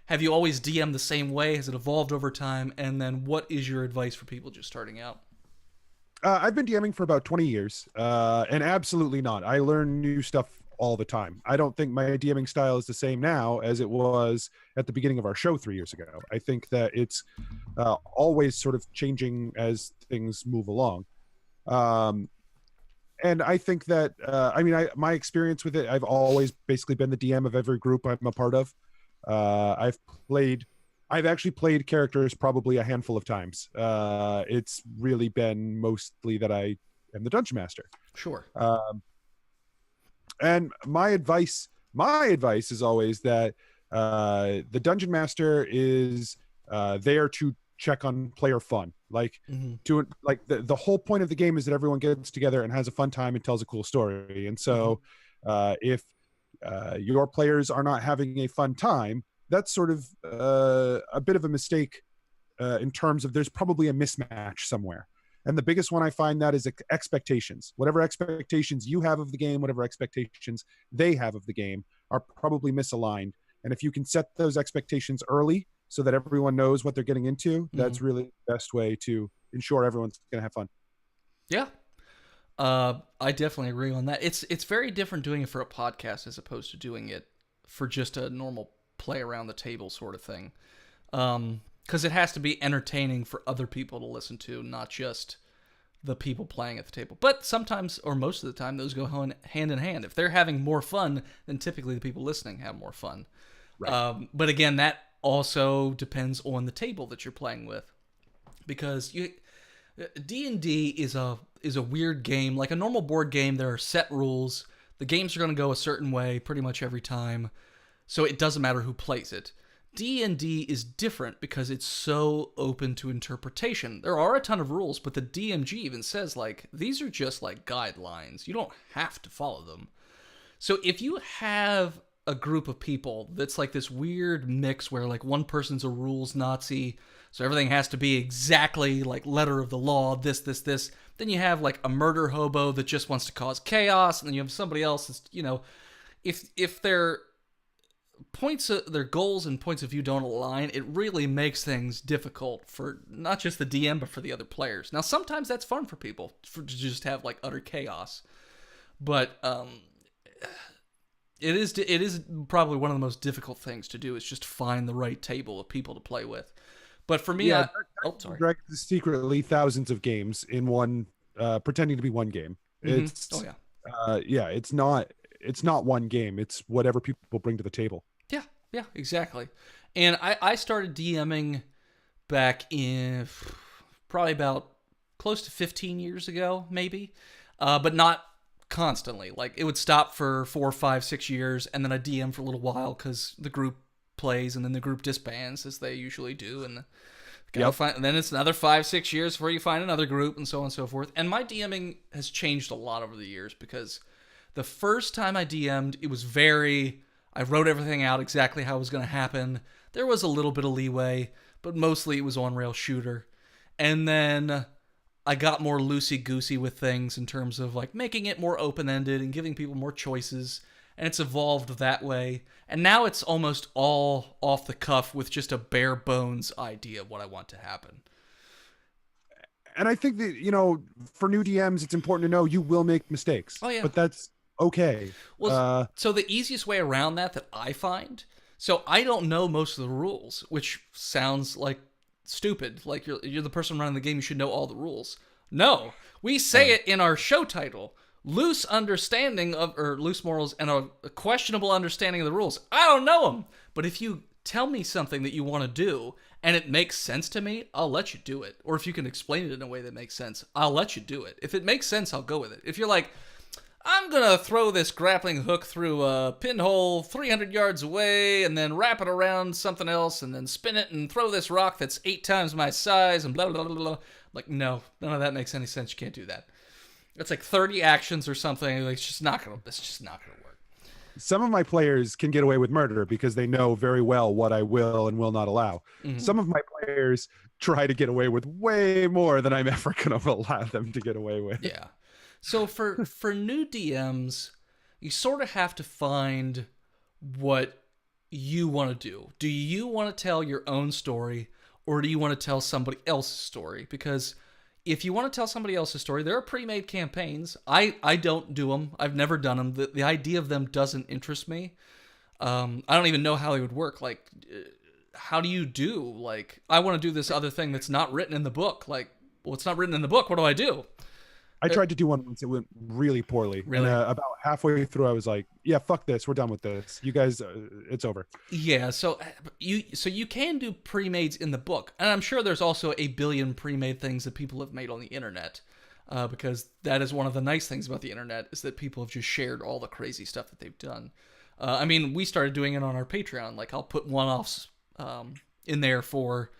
Have you always DM'd the same way? Has it evolved over time? And then what is your advice for people just starting out? I've been DMing for about 20 years, and absolutely not. I learn new stuff all the time. I don't think my DMing style is the same now as it was at the beginning of our show 3 years ago. I think that it's always sort of changing as things move along. And I think that, my experience with it, I've always basically been the DM of every group I'm a part of. I've actually played characters probably a handful of times. It's really been mostly that I am the dungeon master. Sure. And my advice is always that the dungeon master is there to check on player fun. Like the whole point of the game is that everyone gets together and has a fun time and tells a cool story. And so if your players are not having a fun time, that's sort of a bit of a mistake in terms of there's probably a mismatch somewhere. And the biggest one I find that is expectations. Whatever expectations you have of the game, whatever expectations they have of the game are probably misaligned. And if you can set those expectations early so that everyone knows what they're getting into, that's really the best way to ensure everyone's going to have fun. Yeah. I definitely agree on that. It's very different doing it for a podcast as opposed to doing it for just a normal play around the table sort of thing. Because it has to be entertaining for other people to listen to, not just the people playing at the table. But sometimes, or most of the time, those go hand in hand. If they're having more fun, then typically the people listening have more fun. Right. But again, that also depends on the table that you're playing with. Because D&D is a weird game. Like a normal board game, there are set rules. The games are going to go a certain way pretty much every time. So it doesn't matter who plays it. D&D is different because it's so open to interpretation. There are a ton of rules, but the DMG even says, like, these are just, like, guidelines. You don't have to follow them. So if you have a group of people that's, like, this weird mix where, like, one person's a rules Nazi, so everything has to be exactly, like, letter of the law, this. Then you have, like, a murder hobo that just wants to cause chaos, and then you have somebody else that's, if they're their goals and points of view don't align, it really makes things difficult for not just the DM but for the other players. Now sometimes that's fun for people to just have like utter chaos, but it is probably one of the most difficult things to do is just find the right table of people to play with. But for me, sorry, secretly thousands of games in one, pretending to be one game. It's it's not one game. It's whatever people bring to the table. Yeah, exactly. And I started DMing back in probably about close to 15 years ago, maybe, but not constantly. Like it would stop for 4, 5, 6 years, and then I DM for a little while because the group plays, and then the group disbands as they usually do, and and then it's another 5, 6 years before you find another group, and so on and so forth. And my DMing has changed a lot over the years because the first time I DM'd, it was very, I wrote everything out exactly how it was going to happen. There was a little bit of leeway, but mostly it was on-rail shooter. And then I got more loosey-goosey with things in terms of like making it more open-ended and giving people more choices. And it's evolved that way. And now it's almost all off the cuff with just a bare bones idea of what I want to happen. And I think that, you know, for new DMs, it's important to know you will make mistakes. Oh, yeah. But that's okay. Well, so the easiest way around that I find, so I don't know most of the rules, which sounds like stupid. Like you're the person running the game, you should know all the rules. No, we say it in our show title. Loose understanding of, or loose morals and a questionable understanding of the rules. I don't know them. But if you tell me something that you want to do and it makes sense to me, I'll let you do it. Or if you can explain it in a way that makes sense, I'll let you do it. If it makes sense, I'll go with it. If you're like, I'm going to throw this grappling hook through a pinhole 300 yards away and then wrap it around something else and then spin it and throw this rock that's 8 times my size and blah, blah, blah, blah. Like, no, none of that makes any sense. You can't do that. It's like 30 actions or something. Like, it's just not gonna work. Some of my players can get away with murder because they know very well what I will and will not allow. Mm-hmm. Some of my players try to get away with way more than I'm ever going to allow them to get away with. Yeah. So for new DMs, you sort of have to find what you want to do. Do you want to tell your own story, or do you want to tell somebody else's story? Because if you want to tell somebody else's story, there are pre-made campaigns. I don't do them. I've never done them. The idea of them doesn't interest me. I don't even know how they would work. Like, how do you do? Like, I want to do this other thing that's not written in the book. Like, well, it's not written in the book. What do I do? I tried to do one once. It went really poorly. Really? And about halfway through, I was like, yeah, fuck this. We're done with this. You guys, it's over. Yeah, so you can do pre-mades in the book. And I'm sure there's also a billion pre-made things that people have made on the internet. Because that is one of the nice things about the internet, is that people have just shared all the crazy stuff that they've done. I mean, we started doing it on our Patreon. Like, I'll put one-offs in there for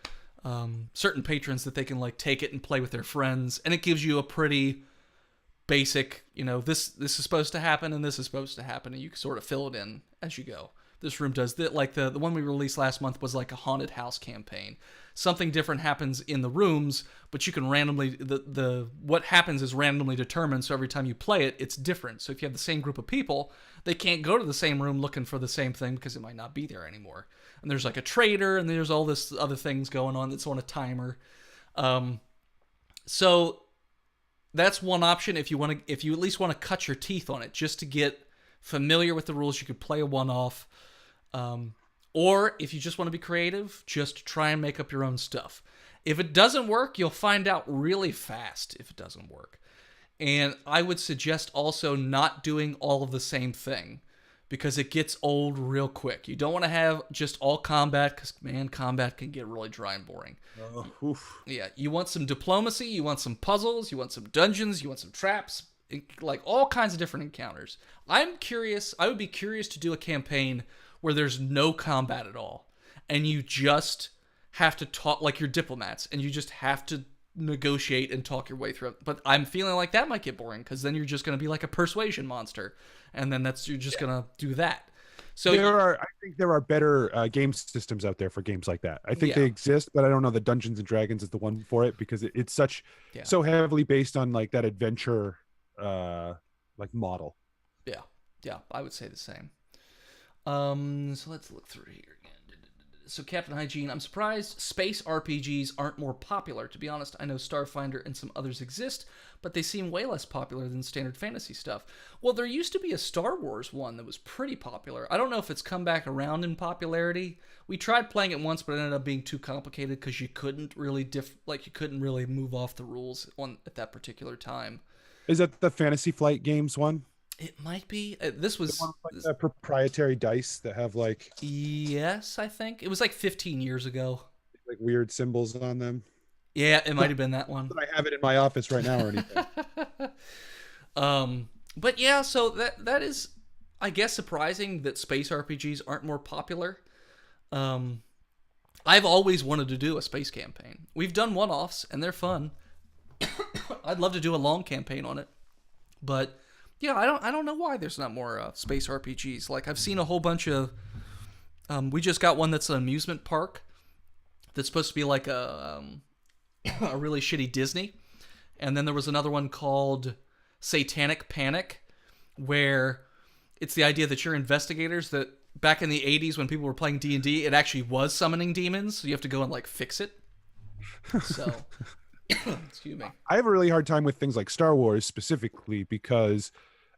certain patrons that they can, like, take it and play with their friends. And it gives you a pretty basic, you know, this is supposed to happen and this is supposed to happen, and you can sort of fill it in as you go. This room does that. Like the one we released last month was like a haunted house campaign. Something different happens in the rooms, but you can randomly, the what happens is randomly determined, so every time you play it, it's different. So if you have the same group of people, they can't go to the same room looking for the same thing because it might not be there anymore. And there's like a traitor, and there's all this other things going on that's on a timer. So that's one option if you at least want to cut your teeth on it, just to get familiar with the rules. You could play a one-off. Or if you just want to be creative, just try and make up your own stuff. If it doesn't work, you'll find out really fast if it doesn't work. And I would suggest also not doing all of the same thing, because it gets old real quick. You don't want to have just all combat, because, man, combat can get really dry and boring. Yeah, you want some diplomacy, you want some puzzles, you want some dungeons, you want some traps, like all kinds of different encounters. I would be curious to do a campaign where there's no combat at all, and you just have to talk like you're diplomats, and you just have to negotiate and talk your way through it. But I'm feeling like that might get boring, because then you're just going to be like a persuasion monster, and then you're just going to do that. So I think there are better game systems out there for games like that. I think they exist, but I don't know that Dungeons and Dragons is the one for it, because it's so heavily based on like that adventure like model. Yeah, I would say the same. So let's look through here again. So Captain Hygiene, I'm surprised space RPGs aren't more popular. To be honest, I know Starfinder and some others exist, but they seem way less popular than standard fantasy stuff. Well, there used to be a Star Wars one that was pretty popular. I don't know if it's come back around in popularity. We tried playing it once, but it ended up being too complicated because you couldn't really you couldn't really move off the rules at that particular time. Is that the Fantasy Flight Games one? It might be. This was like proprietary dice that have like. Yes, I think it was like 15 years ago. Like weird symbols on them. Yeah, it might have been that one. I have it in my office right now or anything. But yeah, so that is, I guess, surprising that space RPGs aren't more popular. I've always wanted to do a space campaign. We've done one-offs and they're fun. I'd love to do a long campaign on it, but Yeah, I don't know why there's not more space RPGs. Like I've seen a whole bunch of. We just got one that's an amusement park that's supposed to be like a really shitty Disney, and then there was another one called Satanic Panic, where it's the idea that you're investigators that back in the 80s when people were playing D&D, it actually was summoning demons, so you have to go and like fix it. So, excuse me. I have a really hard time with things like Star Wars specifically because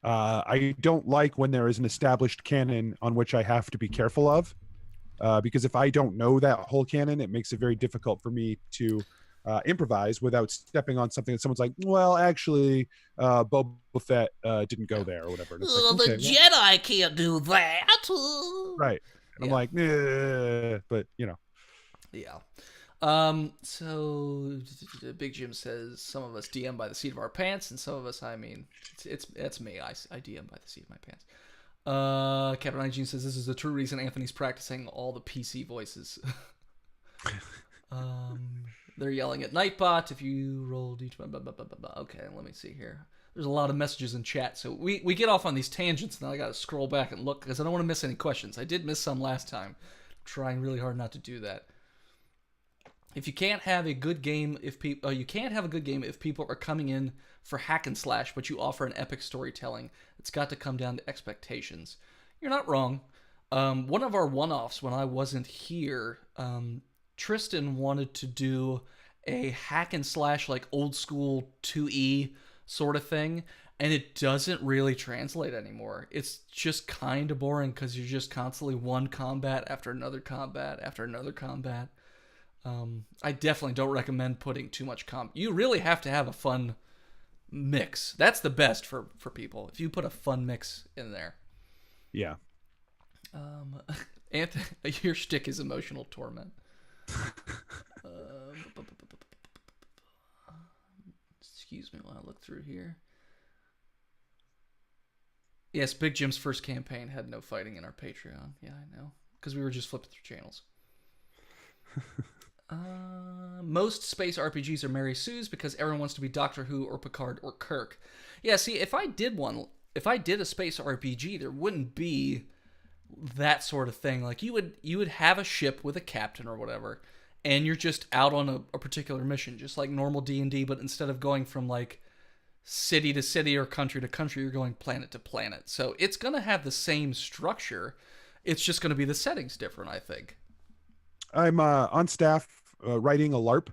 I don't like when there is an established canon on which I have to be careful of. Because if I don't know that whole canon, it makes it very difficult for me to improvise without stepping on something that someone's like, well, actually, Boba Fett didn't go there or whatever. And it's like, The okay, well, Jedi can't do that. right. And I'm Yeah. like, but you know, Yeah. So Big Jim says some of us DM by the seat of our pants, and some of us, I mean, it's me. I DM by the seat of my pants. Captain Hygiene says this is the true reason Anthony's practicing all the PC voices. They're yelling at Nightbot if you roll d20. Blah, blah, blah, blah, blah. Okay, let me see here. There's a lot of messages in chat, so we get off on these tangents, and I gotta scroll back and look because I don't want to miss any questions. I did miss some last time. I'm trying really hard not to do that. If you can't have a good game if people you can't have a good game if people are coming in for hack and slash, but you offer an epic storytelling. It's got to come down to expectations. You're not wrong. One of our one-offs when I wasn't here, Tristan wanted to do a hack and slash like old school 2E sort of thing, and it doesn't really translate anymore. It's just kind of boring because you're just constantly one combat after another combat after another combat. I definitely don't recommend putting too much You really have to have a fun mix. That's the best for people. If you put a fun mix in there. yeah. Anthony, your shtick is emotional torment. Excuse me while I look through here. Yes, Big Jim's first campaign had no fighting in our Patreon. Yeah, I know. Because we were just flipping through channels. Most space RPGs are Mary Sue's because everyone wants to be Doctor Who or Picard or Kirk. Yeah, see, if I did a space RPG, there wouldn't be that sort of thing. Like you would have a ship with a captain or whatever, and you're just out on a particular mission, just like normal D&D, but instead of going from like city to city or country to country, you're going planet to planet. So it's going to have the same structure. It's just going to be the settings different, I think. I'm on staff writing a LARP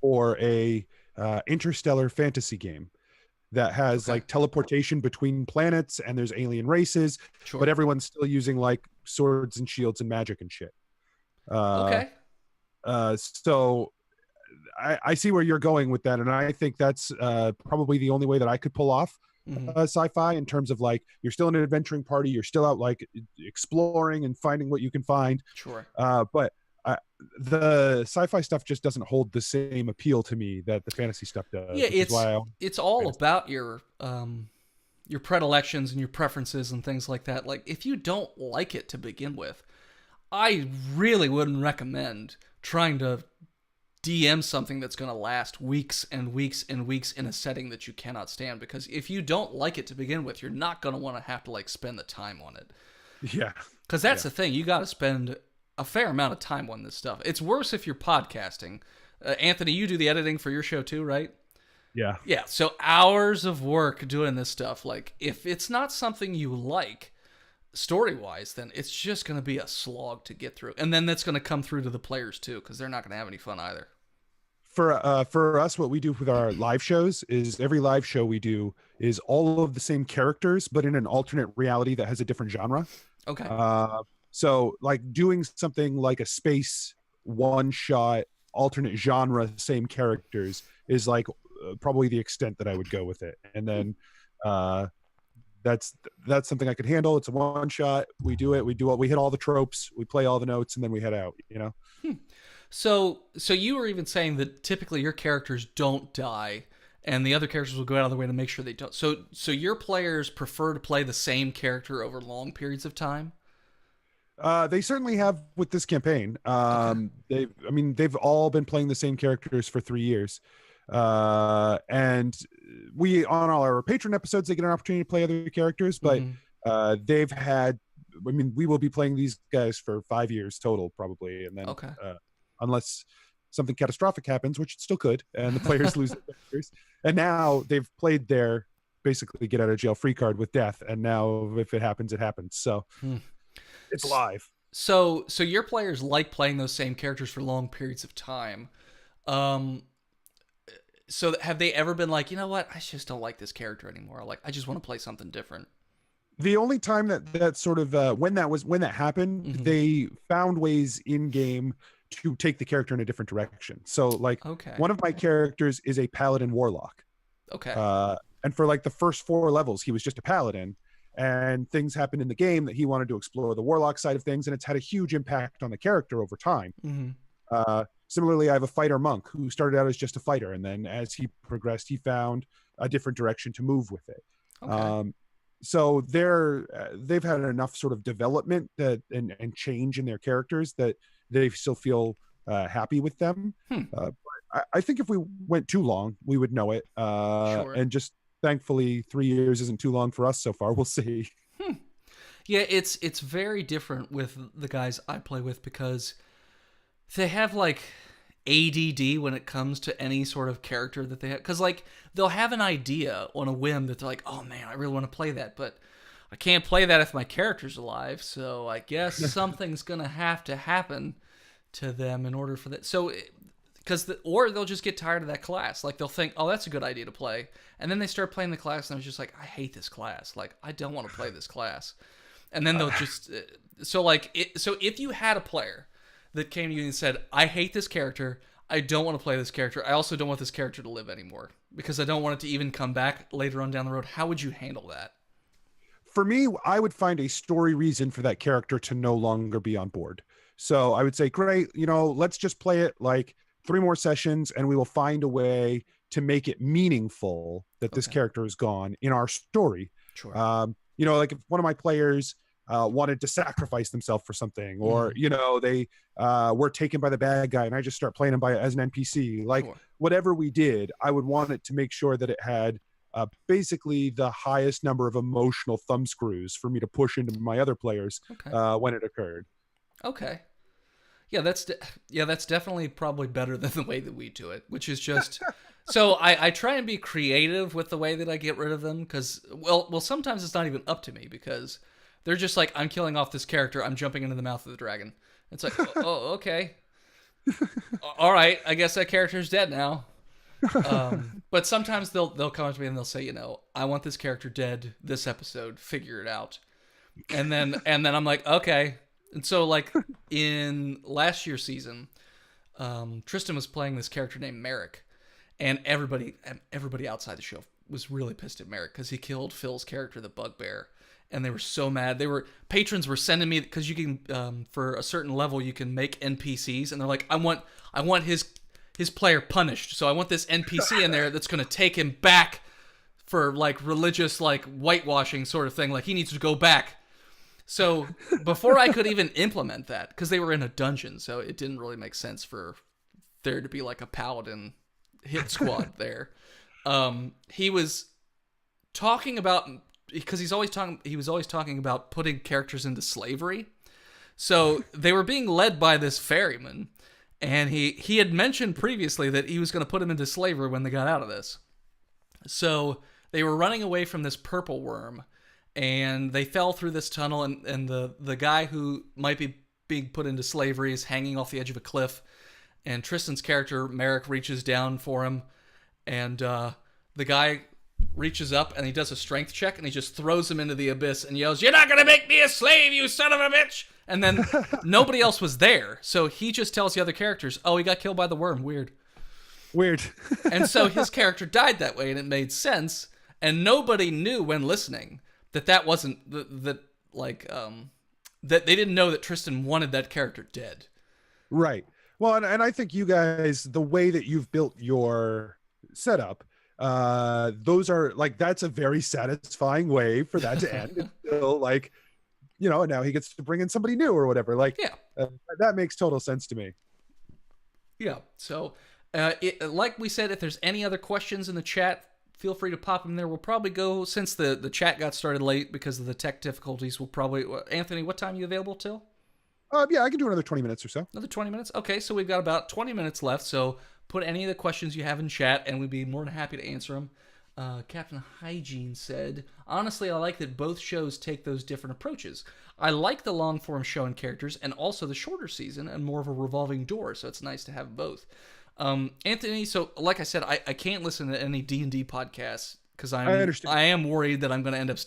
for a interstellar fantasy game that has like teleportation between planets and there's alien races, but everyone's still using like swords and shields and magic and shit. So I see where you're going with that, and I think that's probably the only way that I could pull off sci-fi in terms of like you're still in an adventuring party, you're still out like exploring and finding what you can find. But the sci-fi stuff just doesn't hold the same appeal to me that the fantasy stuff does. Yeah, it's all about your predilections and your preferences and things like that. Like if you don't like it to begin with, I really wouldn't recommend trying to DM something that's going to last weeks and weeks and weeks in a setting that you cannot stand, because if you don't like it to begin with, you're not going to want to have to like spend the time on it. Yeah. Because that's the thing. You got to spend a fair amount of time on this stuff. It's worse if you're podcasting. Anthony, you do the editing for your show too, right? Yeah. Yeah. So hours of work doing this stuff. Like if it's not something you like story-wise, then it's just going to be a slog to get through. And then that's going to come through to the players too, because they're not going to have any fun either. For us, what we do with our live shows is every live show we do is all of the same characters, but in an alternate reality that has a different genre. Okay. So like doing something like a space one-shot alternate genre, same characters is like probably the extent that I would go with it. And then that's something I could handle. It's a one-shot. We do it. We hit all the tropes. We play all the notes, and then we head out. You know. So you were even saying that typically your characters don't die, and the other characters will go out of their way to make sure they don't. So your players prefer to play the same character over long periods of time? They certainly have with this campaign. They've all been playing the same characters for 3 years. And we, on all our patron episodes, they get an opportunity to play other characters, but Mm-hmm. they've had, I mean, we will be playing these guys for 5 years total, probably. And then, Okay. unless something catastrophic happens, which it still could, and the players lose their characters. And now they've played their basically get out of jail free card with death. And now if it happens, it happens. So Hmm. it's live. So your players like playing those same characters for long periods of time. Um, so have they ever been like, you know what, I just don't like this character anymore. Like, I just want to play something different. The only time that sort of when that happened, Mm-hmm. they found ways in game to take the character in a different direction. So like Okay. one of my characters is a paladin warlock. Okay. And for like the first 4 levels, he was just a paladin, and things happened in the game that he wanted to explore the warlock side of things, and it's had a huge impact on the character over time. Mm-hmm. Similarly, I have a fighter monk who started out as just a fighter, and then as he progressed, he found a different direction to move with it. Okay. So they've had enough sort of development and change in their characters that they still feel happy with them. Hmm. But I think if we went too long, we would know it. Sure. And just thankfully, 3 years isn't too long for us so far. We'll see. Yeah, it's very different with the guys I play with because they have like ADD when it comes to any sort of character that they have. Because like they'll have an idea on a whim that they're like, oh man, I really want to play that, but I can't play that if my character's alive. So I guess something's gonna have to happen to them in order for that. So or they'll just get tired of that class. Like they'll think, oh, that's a good idea to play, and then they start playing the class, and it's just like, I hate this class. Like I don't want to play this class. And then they'll just so if you had a player that came to you and said, I hate this character, I don't want to play this character, I also don't want this character to live anymore because I don't want it to even come back later on down the road, how would you handle that? For me, I would find a story reason for that character to no longer be on board. So I would say, great, let's just play it like 3 more sessions, and we will find a way to make it meaningful that this character is gone in our story. Sure. Like if one of my players wanted to sacrifice themselves for something, or they were taken by the bad guy, and I just start playing them as an NPC. Like whatever we did, I would want it to make sure that it had basically the highest number of emotional thumb screws for me to push into my other players when it occurred. Okay. Yeah, that's definitely probably better than the way that we do it, which is just so I try and be creative with the way that I get rid of them because well sometimes it's not even up to me because they're just like, I'm killing off this character, I'm jumping into the mouth of the dragon. It's like, oh okay, all right, I guess that character's dead now. But sometimes they'll come up to me and they'll say, I want this character dead this episode, figure it out. And then I'm like, okay. And so like in last year's season, Tristan was playing this character named Merrick, and everybody outside the show was really pissed at Merrick because he killed Phil's character, the Bugbear, and they were so mad. Patrons were sending me, because you can for a certain level you can make NPCs, and they're like, I want his player punished, so I want this NPC in there that's gonna take him back for like religious like whitewashing sort of thing. Like he needs to go back. So before I could even implement that, because they were in a dungeon, so it didn't really make sense for there to be like a paladin hit squad there. He was talking about, because he was always talking about putting characters into slavery. So they were being led by this ferryman, and he had mentioned previously that he was going to put him into slavery when they got out of this. So they were running away from this purple worm, and they fell through this tunnel, and the guy who might be being put into slavery is hanging off the edge of a cliff, and Tristan's character, Merrick, reaches down for him, and the guy reaches up, and he does a strength check, and he just throws him into the abyss and yells, "You're not going to make me a slave, you son of a bitch!" And then nobody else was there, so he just tells the other characters, oh, he got killed by the worm, weird. And so his character died that way, and it made sense, and nobody knew when listening that wasn't that they didn't know that Tristan wanted that character dead. Right. Well, and I think you guys, the way that you've built your setup, those are like, that's a very satisfying way for that to end. It's still like, and now he gets to bring in somebody new or whatever. Like, yeah, that makes total sense to me. Yeah. So, Like we said, if there's any other questions in the chat, feel free to pop them there. We'll probably go, since the chat got started late because of the tech difficulties, we'll probably... Anthony, what time are you available till? Yeah, I can do another 20 minutes or so. Another 20 minutes? Okay, so we've got about 20 minutes left, so put any of the questions you have in chat, and we'd be more than happy to answer them. Captain Hygiene said, honestly, I like that both shows take those different approaches. I like the long-form show and characters, and also the shorter season, and more of a revolving door, so it's nice to have both. Anthony, so like I said, I can't listen to any D&D podcasts because I am worried that I'm going to end up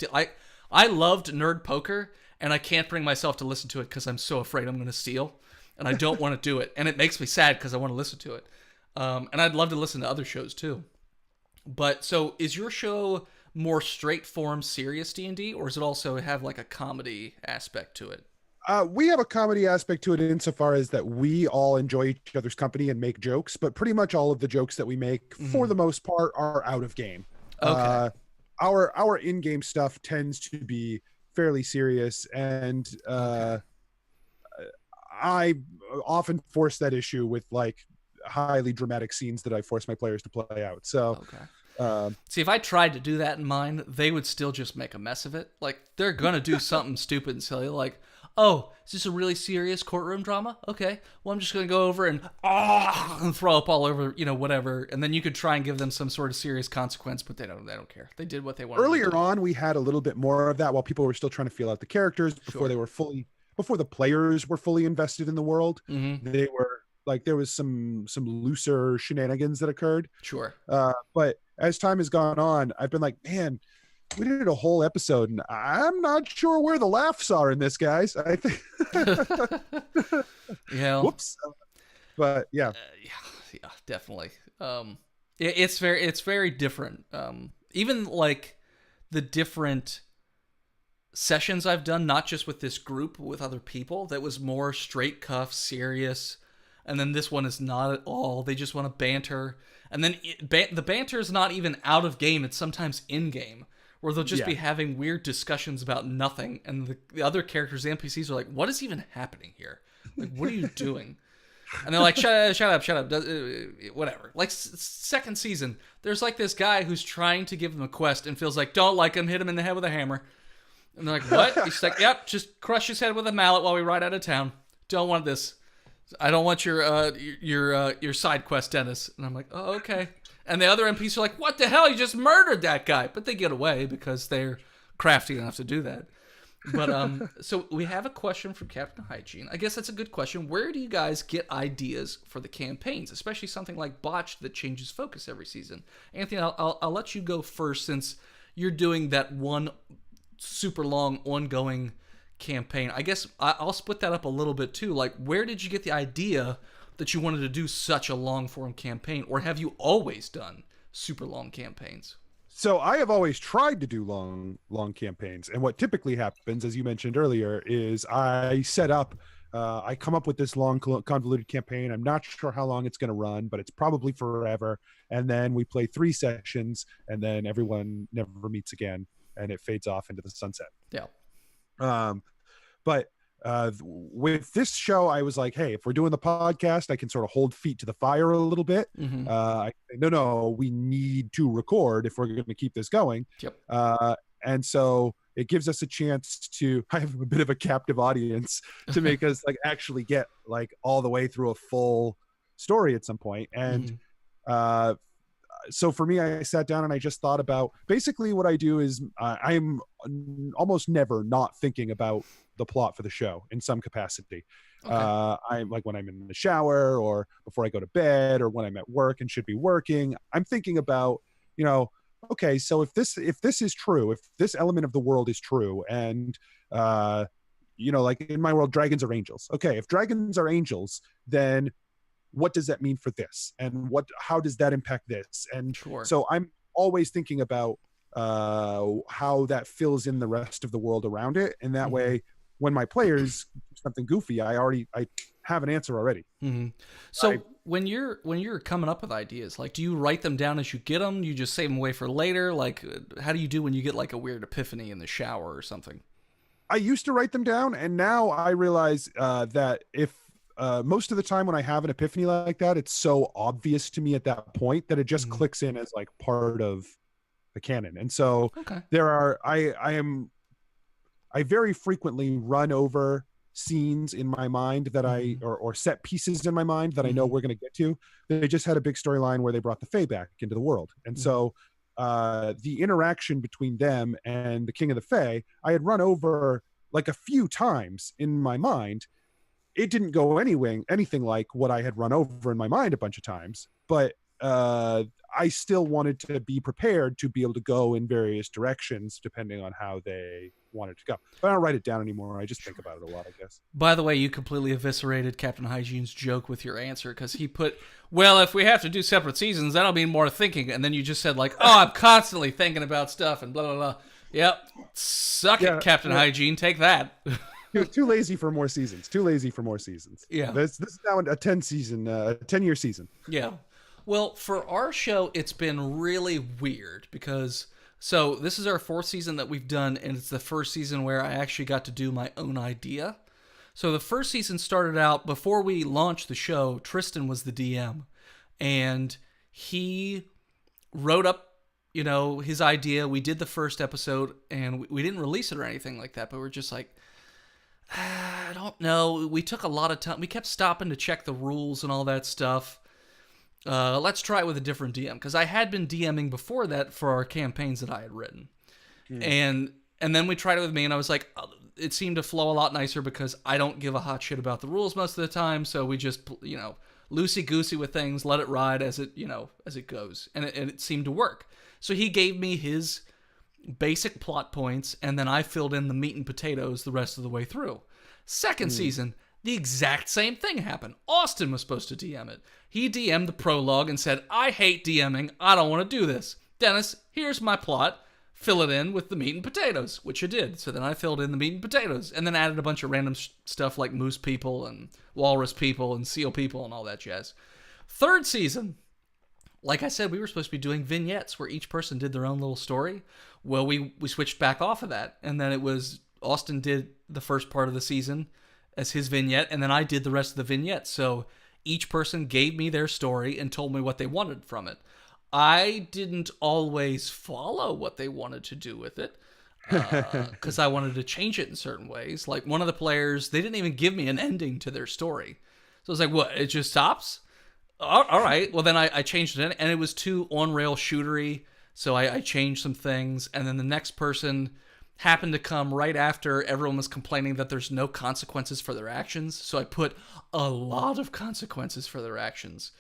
I loved Nerd Poker, and I can't bring myself to listen to it because I'm so afraid I'm going to steal, and I don't want to do it, and it makes me sad because I want to listen to it. And I'd love to listen to other shows too. But so is your show more straight form, serious D&D, or does it also have like a comedy aspect to it? We have a comedy aspect to it insofar as that we all enjoy each other's company and make jokes, but pretty much all of the jokes that we make, for the most part, are out of game. Okay. Our in-game stuff tends to be fairly serious, and I often force that issue with like highly dramatic scenes that I force my players to play out. So, see, if I tried to do that in mine, they would still just make a mess of it. Like, they're gonna do something stupid and silly, like, oh, is this a really serious courtroom drama? Okay, well, I'm just gonna go over and throw up all over, whatever, and then you could try and give them some sort of serious consequence, but they don't care. They did what they wanted. Earlier on, we had a little bit more of that while people were still trying to feel out the characters before the players were fully invested in the world. They were like, there was some looser shenanigans that occurred. Sure. But as time has gone on, I've been like, man, we did a whole episode, and I'm not sure where the laughs are in this, guys. I think. Yeah. Whoops. But yeah. Yeah, definitely. It's very different. Even like the different sessions I've done, not just with this group, but with other people, that was more straight cuff, serious. And then this one is not at all. They just want to banter. And then the banter is not even out of game. It's sometimes in game, where they'll just be having weird discussions about nothing. And the other characters, the NPCs, are like, what is even happening here? Like, what are you doing? And they're like, shut up. Whatever. Like, second season, there's like this guy who's trying to give them a quest and feels like, don't like him, hit him in the head with a hammer. And they're like, what? He's like, yep, just crush his head with a mallet while we ride out of town. Don't want this. I don't want your side quest, Dennis. And I'm like, oh, okay. And the other NPCs are like, what the hell? You just murdered that guy. But they get away because they're crafty enough to do that. But so we have a question from Captain Hygiene. I guess that's a good question. Where do you guys get ideas for the campaigns, especially something like Botched that changes focus every season? Anthony, I'll let you go first, since you're doing that one super long ongoing campaign. I guess I'll split that up a little bit too. Like, where did you get the idea that you wanted to do such a long form campaign, or have you always done super long campaigns? So I have always tried to do long campaigns, and what typically happens, as you mentioned earlier, is I come up with this long convoluted campaign. I'm not sure how long it's going to run, but it's probably forever. And then we play 3 sessions, and then everyone never meets again, and it fades off into the sunset. Yeah. But with this show, I was like, hey, if we're doing the podcast, I can sort of hold feet to the fire a little bit. No, we need to record if we're going to keep this going. Yep. And so it gives us a chance to have a bit of a captive audience to make us like actually get like all the way through a full story at some point. And so for me, I sat down and I just thought about, basically what I do is I'm almost never not thinking about the plot for the show in some capacity. Okay. I'm like, when I'm in the shower or before I go to bed or when I'm at work and should be working, I'm thinking about, okay, so if this is true, if this element of the world is true, and like in my world, dragons are angels. Okay, if dragons are angels, then what does that mean for this, and how does that impact this? And so I'm always thinking about how that fills in the rest of the world around it, and that way when my players do something goofy, I have an answer already. So when you're coming up with ideas, like, do you write them down as you get them? You just save them away for later? Like, how do you do when you get like a weird epiphany in the shower or something? I used to write them down, and now I realize that if most of the time when I have an epiphany like that, it's so obvious to me at that point that it just Mhm. clicks in as like part of the canon. And so Okay. there are I very frequently run over scenes in my mind that Mhm. or set pieces in my mind that I know Mhm. we're going to get to. They just had a big storyline where they brought the Fae back into the world. And Mhm. so the interaction between them and the King of the Fae, I had run over like a few times in my mind. It didn't go anything like what I had run over in my mind a bunch of times, but I still wanted to be prepared to be able to go in various directions depending on how they wanted to go. But I don't write it down anymore. I just think about it a lot, I guess. By the way, you completely eviscerated Captain Hygiene's joke with your answer because he put, well, if we have to do separate seasons, that'll mean more thinking. And then you just said, like, oh, I'm constantly thinking about stuff and blah, blah, blah. Yep. Suck it, Yeah, Captain Hygiene. Take that. too lazy for more seasons. Too lazy for more seasons. Yeah. This is now a 10-year season. Yeah. Well, for our show, it's been really weird because so this is our fourth season that we've done, and it's the first season where I actually got to do my own idea. So the first season started out before we launched the show. Tristan was the DM, and he wrote up, his idea. We did the first episode, and we didn't release it or anything like that. But we're just like, I don't know. We took a lot of time. We kept stopping to check the rules and all that stuff. Let's try it with a different DM because I had been DMing before that for our campaigns that I had written, and then we tried it with me, and I was like, oh, it seemed to flow a lot nicer because I don't give a hot shit about the rules most of the time, so we just loosey goosey with things, let it ride as it goes, and it seemed to work. So he gave me his basic plot points, and then I filled in the meat and potatoes the rest of the way through. Second season, the exact same thing happened. Austin was supposed to DM it. He DM'd the prologue and said, I hate DMing. I don't want to do this. Dennis, here's my plot. Fill it in with the meat and potatoes, which I did. So then I filled in the meat and potatoes and then added a bunch of random stuff like moose people and walrus people and seal people and all that jazz. Third season, like I said, we were supposed to be doing vignettes where each person did their own little story. Well, we switched back off of that. And then it was Austin did the first part of the season as his vignette, and then I did the rest of the vignettes. So each person gave me their story and told me what they wanted from it. I didn't always follow what they wanted to do with it because I wanted to change it in certain ways. Like one of the players, they didn't even give me an ending to their story. So I was like, what, it just stops? All right. Well, then I changed it, and it was too on-rail shootery, so I changed some things. And then the next person happened to come right after everyone was complaining that there's no consequences for their actions. So I put a lot of consequences for their actions.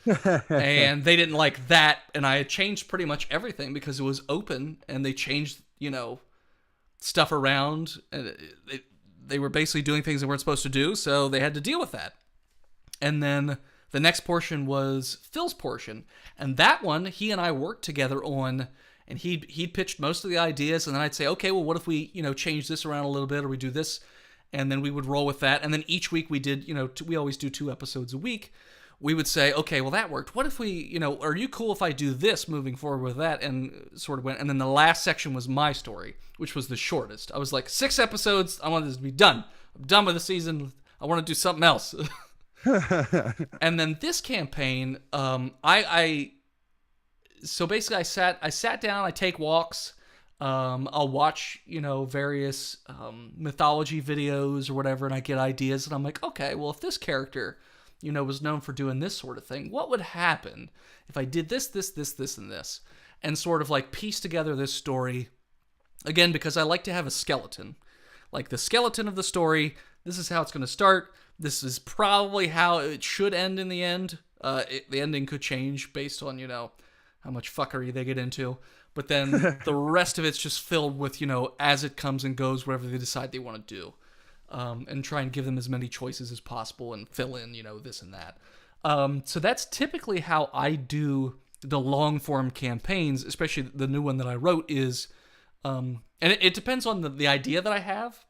And they didn't like that. And I had changed pretty much everything because it was open and they changed, stuff around. And they were basically doing things they weren't supposed to do. So they had to deal with that. And then the next portion was Phil's portion. And that one, he and I worked together on. And he'd pitched most of the ideas, and then I'd say, okay, well, what if we, change this around a little bit, or we do this, and then we would roll with that. And then each week we did, we always do 2 episodes a week. We would say, okay, well, that worked. What if we, are you cool if I do this moving forward with that? And sort of went. And then the last section was my story, which was the shortest. I was like, 6 episodes. I want this to be done. I'm done with the season. I want to do something else. And then this campaign, so basically I sat down, I take walks, I'll watch, various mythology videos or whatever, and I get ideas, and I'm like, okay, well, if this character, was known for doing this sort of thing, what would happen if I did this, this, this, this, and this? And sort of like piece together this story, again, because I like to have a skeleton. Like the skeleton of the story, this is how it's going to start, this is probably how it should end in the end. The ending could change based on, how much fuckery they get into. But then the rest of it's just filled with, as it comes and goes, whatever they decide they want to do. And try and give them as many choices as possible and fill in, this and that. So that's typically how I do the long-form campaigns, especially the new one that I wrote is... and it depends on the idea that I have.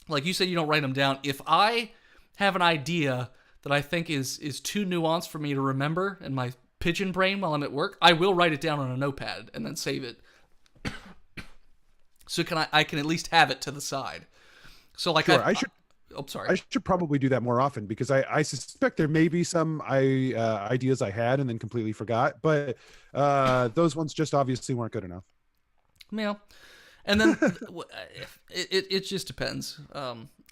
Like you said, you don't write them down. If I have an idea that I think is too nuanced for me to remember in my pigeon brain while I'm at work, I will write it down on a notepad and then save it. So I can at least have it to the side. So like sure, Oh, sorry. I should probably do that more often because I suspect there may be some ideas I had and then completely forgot, but those ones just obviously weren't good enough. Yeah. And then it just depends.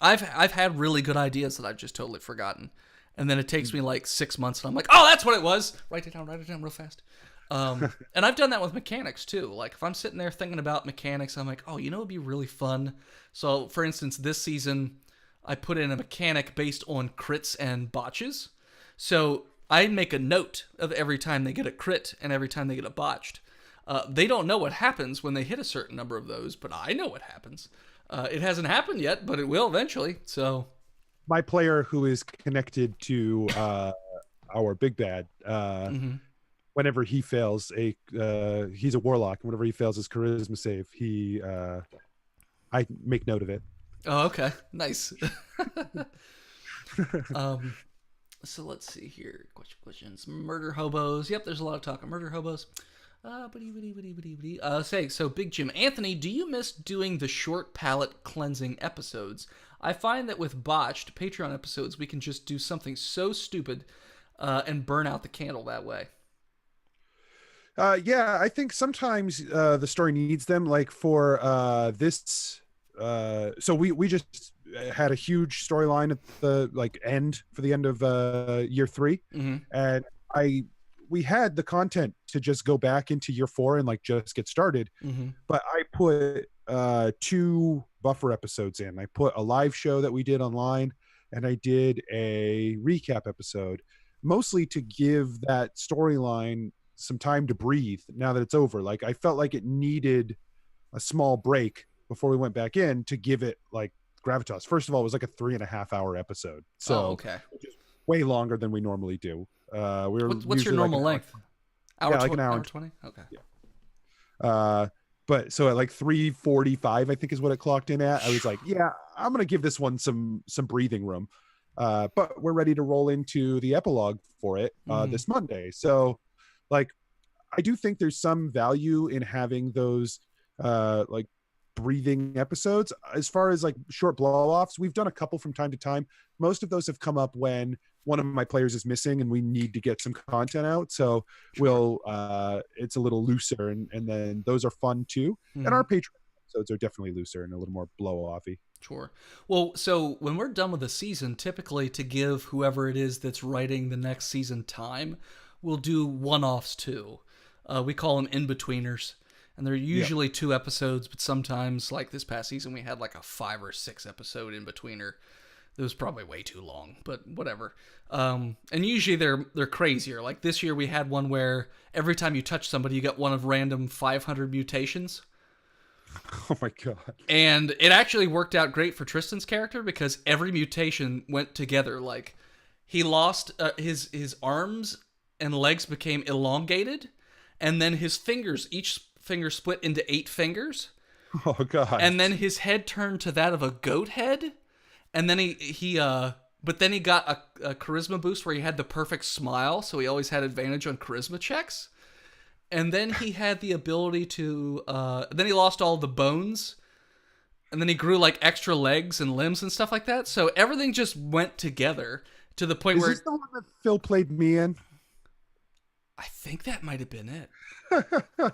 I've had really good ideas that I've just totally forgotten, and then it takes me like 6 months, and I'm like, oh, that's what it was. Write it down real fast. And I've done that with mechanics too. Like if I'm sitting there thinking about mechanics, I'm like, oh, it'd be really fun. So for instance, this season, I put in a mechanic based on crits and botches. So I make a note of every time they get a crit and every time they get a botched. They don't know what happens when they hit a certain number of those, but I know what happens. It hasn't happened yet, but it will eventually. So My player who is connected to our big bad, whenever he fails he's a warlock, and whenever he fails his charisma save, I make note of it. oh, okay, nice. um, so let's see here. Questions. Murder hobos. Yep, there's a lot of talk of murder hobos. So Big Jim Anthony, do you miss doing the short palate cleansing episodes? I find that with Botched Patreon episodes, we can just do something so stupid and burn out the candle that way. Yeah, I think sometimes the story needs them. Like for this, so we just had a huge storyline at the end for the end of year 3, and we had the content to just go back into year 4 and just get started. But I put 2 buffer episodes in. I put a live show that we did online, and I did a recap episode, mostly to give that storyline some time to breathe now that it's over. Like I felt like it needed a small break before we went back in to give it gravitas. First of all, it was like a 3.5-hour episode, so okay, which is way longer than we normally do. What's your normal length? Hour, yeah, like an hour 20. Okay. Yeah. But so at 3:45, I think is what it clocked in at. I was like, yeah, I'm gonna give this one some breathing room. But we're ready to roll into the epilogue for it this Monday. So I do think there's some value in having those breathing episodes. As far as short blow-offs, we've done a couple from time to time. Most of those have come up when one of my players is missing and we need to get some content out. So we'll it's a little looser, and then those are fun too. And our Patreon episodes are definitely looser and a little more blow-offy. Sure. Well, so when we're done with the season, typically to give whoever it is that's writing the next season time, we'll do one-offs too. We call them in-betweeners. And they're usually 2 episodes, but sometimes, like this past season, we had a 5 or 6 episode in-betweener. It was probably way too long, but whatever. And usually they're crazier. Like this year we had one where every time you touch somebody, you get one of random 500 mutations. Oh my god. And it actually worked out great for Tristan's character because every mutation went together. Like he lost his arms and legs became elongated, and then his fingers, each finger split into 8 fingers. Oh god. And then his head turned to that of a goat head. And then he got a charisma boost where he had the perfect smile, so he always had advantage on charisma checks. And then he had the ability to then he lost all the bones. And then he grew extra legs and limbs and stuff like that. So everything just went together to the point where... Is this the one that Phil played me in? I think that might have been it.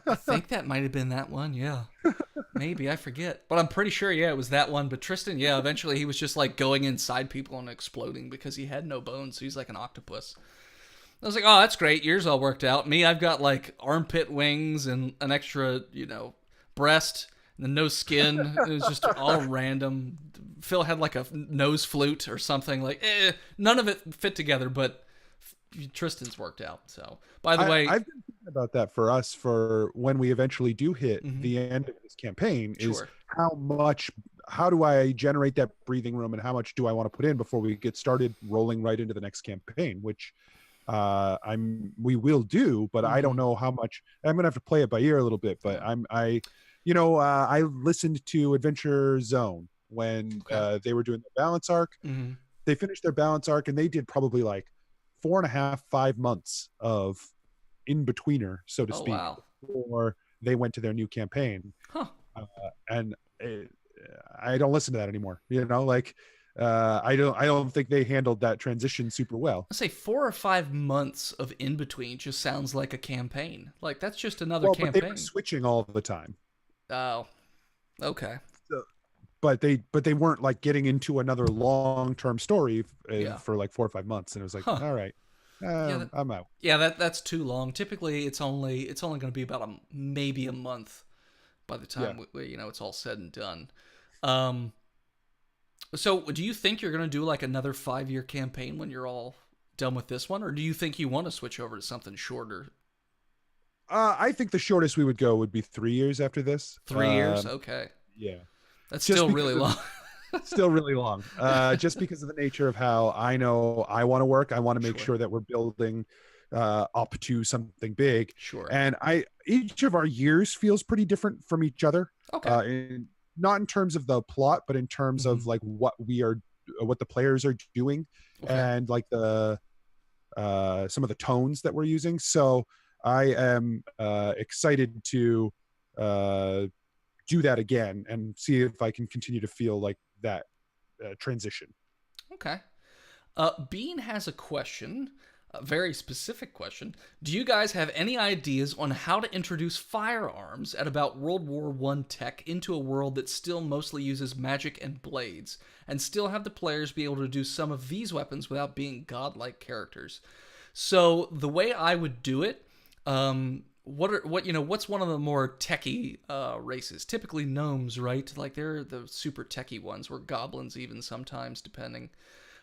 I think that might have been that one, yeah. Maybe, I forget. But I'm pretty sure, yeah, it was that one. But Tristan, yeah, eventually he was just going inside people and exploding because he had no bones. So he's like an octopus. I was like, oh, that's great. Yours all worked out. Me, I've got armpit wings and an extra, breast and then no skin. It was just all random. Phil had a nose flute or something. None of it fit together, but Tristan's worked out. So, by the way, I've been thinking about that for us for when we eventually do hit the end of this campaign. Is how do I generate that breathing room, and how much do I want to put in before we get started rolling right into the next campaign, which we will do, but I don't know how much. I'm gonna have to play it by ear a little bit, but I listened to Adventure Zone when they were doing the balance arc. They finished their balance arc and they did probably 4.5-5 months of in-betweener, so to speak, before they went to their new campaign. And I don't listen to that anymore. I don't think they handled that transition super well. Let's say 4 or 5 months of in between just sounds like a campaign. Like that's just another Well, but they were campaign. switching all the time. Oh, okay. So, but they weren't like getting into another long term story Yeah. for like 4 or 5 months, and it was like, Huh. all right, Yeah. That, I'm out. yeah. That's too long. Typically, it's only going to be about maybe a month by the Yeah. time it's all said and done. Um. So, do you think you're going to do like another 5-year campaign when you're all done with this one, or do you think you want to switch over to something shorter? I think the shortest we would go would be 3 years after this. 3 years? Okay. Yeah, That's just still because really of long. still really long. Just because of the nature of how I know I want to work. I want to make Sure. sure that we're building up to something big, Sure. and I each of our years feels pretty different from each other. Okay. Not in terms of the plot, but in terms Hmm. of like what the players are doing, Okay. and like the some of the tones that we're using. So I am excited to uh, do that again and see if I can continue to feel like that transition. Okay. Bean has a question, a very specific question. Do you guys have any ideas on how to introduce firearms at about World War One tech into a world that still mostly uses magic and blades, and still have the players be able to do some of these weapons without being godlike characters? So the way I would do it, what's one of the more techie races? Typically gnomes, right? Like they're the super techie ones, or goblins even sometimes, depending.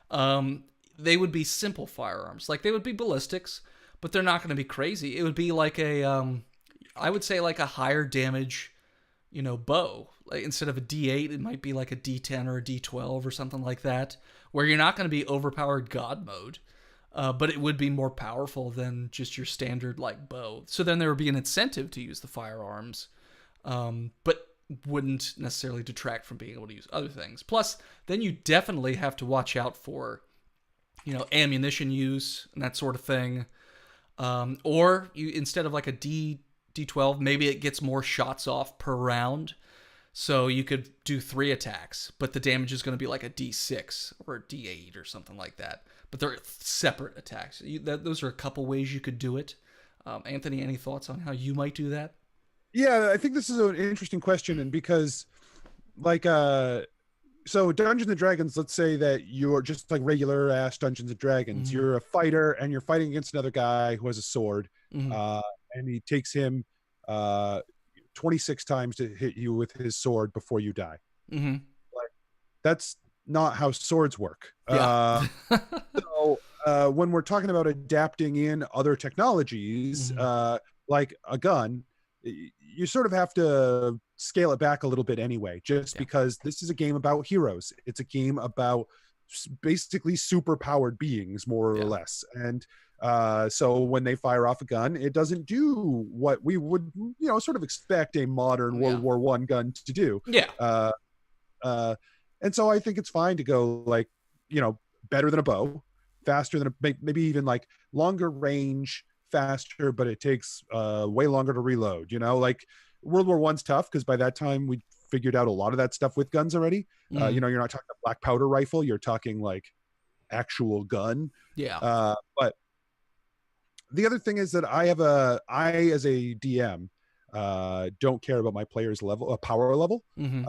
Um, they would be simple firearms. Like they would be ballistics, but they're not going to be crazy. It would be like I would say like a higher damage, bow. Like instead of a D8, it might be like a D10 or a D12 or something like that, where you're not going to be overpowered God mode. But it would be more powerful than just your standard like bow. So then there would be an incentive to use the firearms, but wouldn't necessarily detract from being able to use other things. Plus, then you definitely have to watch out for, ammunition use and that sort of thing. Or you instead of like a D12, maybe it gets more shots off per round. So you could do 3 attacks, but the damage is going to be like a D6 or a D8 or something like that. But they're separate attacks. Those are a couple ways you could do it. Anthony, any thoughts on how you might do that? Yeah, I think this is an interesting question, and because like so Dungeons and Dragons, let's say that you're just like regular ass Dungeons and Dragons. Mm-hmm. You're a fighter and you're fighting against another guy who has a sword, Mm-hmm. uh, and he takes him uh, 26 times to hit you with his sword before you die. Mm-hmm. Like that's not how swords work. Yeah. So when we're talking about adapting in other technologies, Mm-hmm. like a gun, you sort of have to scale it back a little bit anyway, just Yeah. because this is a game about heroes. It's a game about basically super powered beings, more or Yeah. less. And so when they fire off a gun, it doesn't do what we would, sort of expect a modern Yeah. World War One gun to do. Yeah. Uh, uh, and so I think it's fine to go like, better than a bow, faster than maybe even like longer range, faster, but it takes way longer to reload. Like World War One's tough because by that time we figured out a lot of that stuff with guns already. Mm-hmm. You're not talking a black powder rifle, you're talking like actual gun. Yeah. But the other thing is that I as a DM don't care about my players level, power level. Mm-hmm.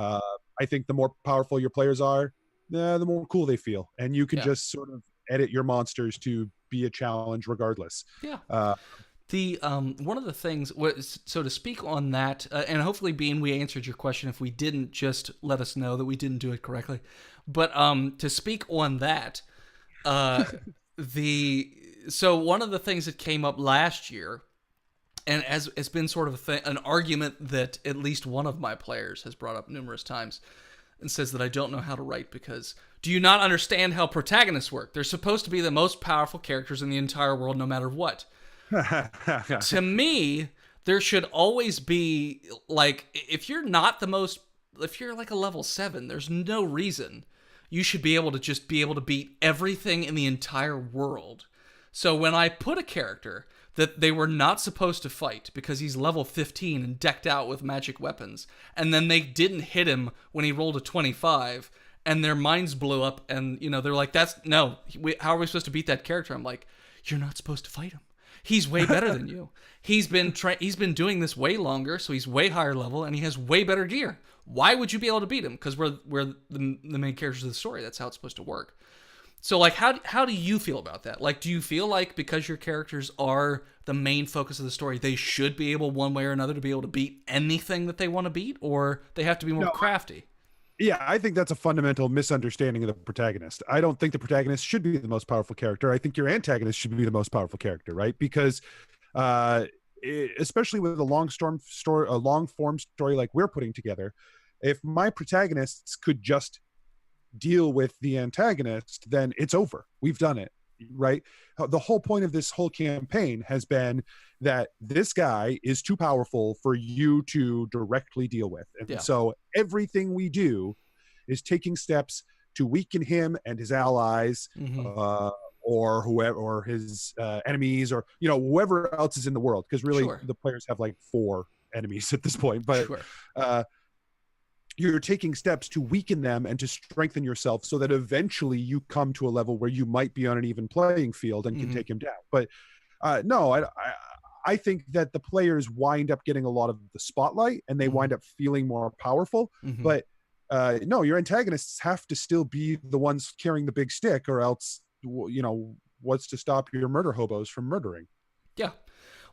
I think the more powerful your players are, the more cool they feel, and you can Yeah. just sort of edit your monsters to be a challenge regardless. Yeah. Uh, The one of the things was, so to speak on that, and hopefully, Bean, we answered your question. If we didn't, just let us know that we didn't do it correctly. But to speak on that, uh, so one of the things that came up last year, and as it's been sort of an argument that at least one of my players has brought up numerous times, and says that I don't know how to write because do you not understand how protagonists work? They're supposed to be the most powerful characters in the entire world, no matter what. To me, there should always be like if you're like a level 7, there's no reason you should be able to just be able to beat everything in the entire world. So when I put a character that they were not supposed to fight because he's level 15 and decked out with magic weapons, and then they didn't hit him when he rolled a 25, and their minds blew up, and they're like, "That's no, how are we supposed to beat that character?" I'm like, "You're not supposed to fight him. He's way better than you. He's been doing this way longer, so he's way higher level, and he has way better gear. Why would you be able to beat him? Because we're the main characters of the story. That's how it's supposed to work." So, like, how do you feel about that? Like, do you feel like because your characters are the main focus of the story, they should be able, one way or another, to be able to beat anything that they want to beat, or they have to be more No, crafty? yeah, I think that's a fundamental misunderstanding of the protagonist. I don't think the protagonist should be the most powerful character. I think your antagonist should be the most powerful character, right? Because uh especially with a long form story like we're putting together, if my protagonists could just deal with the antagonist, then it's over. We've done it, right? The whole point of this whole campaign has been that this guy is too powerful for you to directly deal with. And Yeah. so everything we do is taking steps to weaken him and his allies, Mm-hmm. or whoever, or his enemies, or whoever else is in the world. Because really, Sure. the players have like 4 enemies at this point. But Sure. uh, you're taking steps to weaken them and to strengthen yourself so that eventually you come to a level where you might be on an even playing field and can Mm-hmm. take him down. But no, I think that the players wind up getting a lot of the spotlight and they Mm-hmm. wind up feeling more powerful. Mm-hmm. But no, your antagonists have to still be the ones carrying the big stick, or else, what's to stop your murder hobos from murdering? Yeah.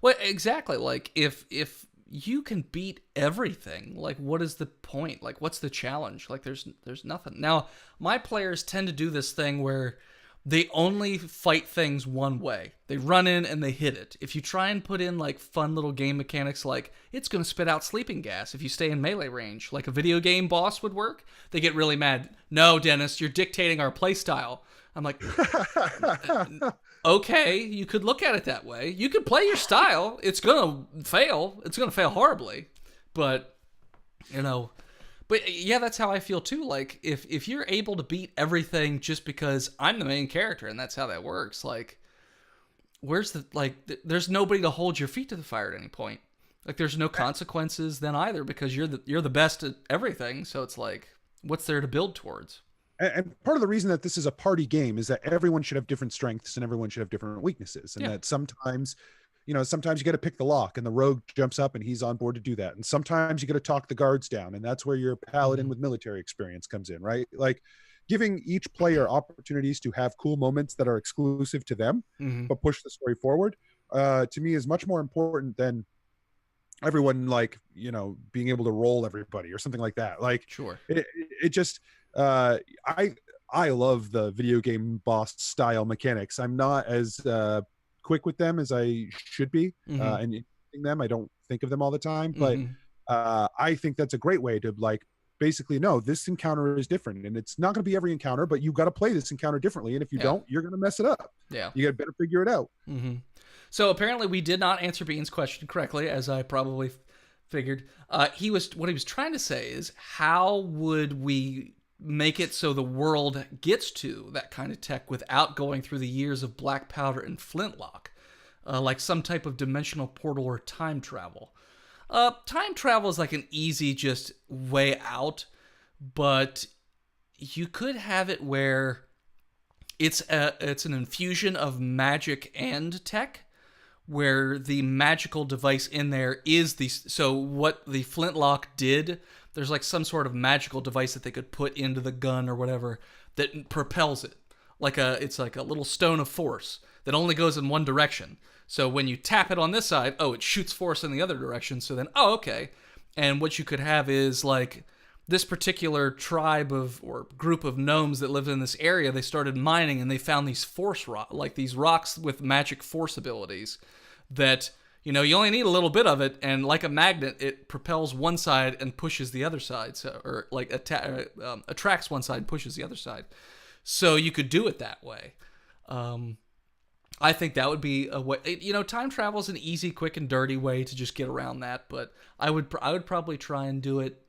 Well, exactly. Like, if you can beat everything, like, what is the point? Like, what's the challenge? Like, there's nothing. Now, my players tend to do this thing where they only fight things one way. They run in and they hit it. If you try and put in like fun little game mechanics, like it's going to spit out sleeping gas if you stay in melee range, like a video game boss would work, they get really mad. "No, Dennis, you're dictating our playstyle." I'm like, okay, you could look at it that way. You could play your style. It's gonna fail. It's gonna fail horribly, but you know. But yeah, that's how I feel too. Like, if you're able to beat everything just because I'm the main character and that's how that works, like, where's the there's nobody to hold your feet to the fire at any point. Like, there's no consequences then either, because you're the best at everything. So it's like, what's there to build towards? And part of the reason that this is a party game is that everyone should have different strengths and everyone should have different weaknesses, and Yeah. that sometimes sometimes you got to pick the lock and the rogue jumps up and he's on board to do that, and sometimes you got to talk the guards down, and that's where your paladin Mhm. with military experience comes in, right? Like, giving each player opportunities to have cool moments that are exclusive to them Mm-hmm. but push the story forward, to me, is much more important than everyone, like, being able to roll everybody or something like that. Like, Sure. it just I love the video game boss style mechanics. I'm not as quick with them as I should be, Mm-hmm. and using them, I don't think of them all the time. But Mm-hmm. I think that's a great way to, like, basically, no, this encounter is different, and it's not going to be every encounter, but you got to play this encounter differently, and if you Yeah. don't, you're going to mess it up. Yeah. You got to better figure it out. Mm-hmm. So apparently we did not answer Bean's question correctly, as I probably figured. What he was trying to say is, how would we make it so the world gets to that kind of tech without going through the years of black powder and flintlock, like some type of dimensional portal or time travel? Time travel is like an easy just way out, but you could have it where it's an infusion of magic and tech, where the magical device in there is so what the flintlock did, there's like some sort of magical device that they could put into the gun or whatever that propels it, it's like a little stone of force that only goes in one direction. So when you tap it on this side, it shoots force in the other direction. So then, okay. And what you could have is, like, this particular tribe or group of gnomes that lived in this area, they started mining and they found these these rocks with magic force abilities that, you only need a little bit of it, and like a magnet, it propels one side and pushes the other side, or like attracts one side and pushes the other side. So you could do it that way. I think that would be a way. Time travel is an easy, quick, and dirty way to just get around that. But I would probably try and do it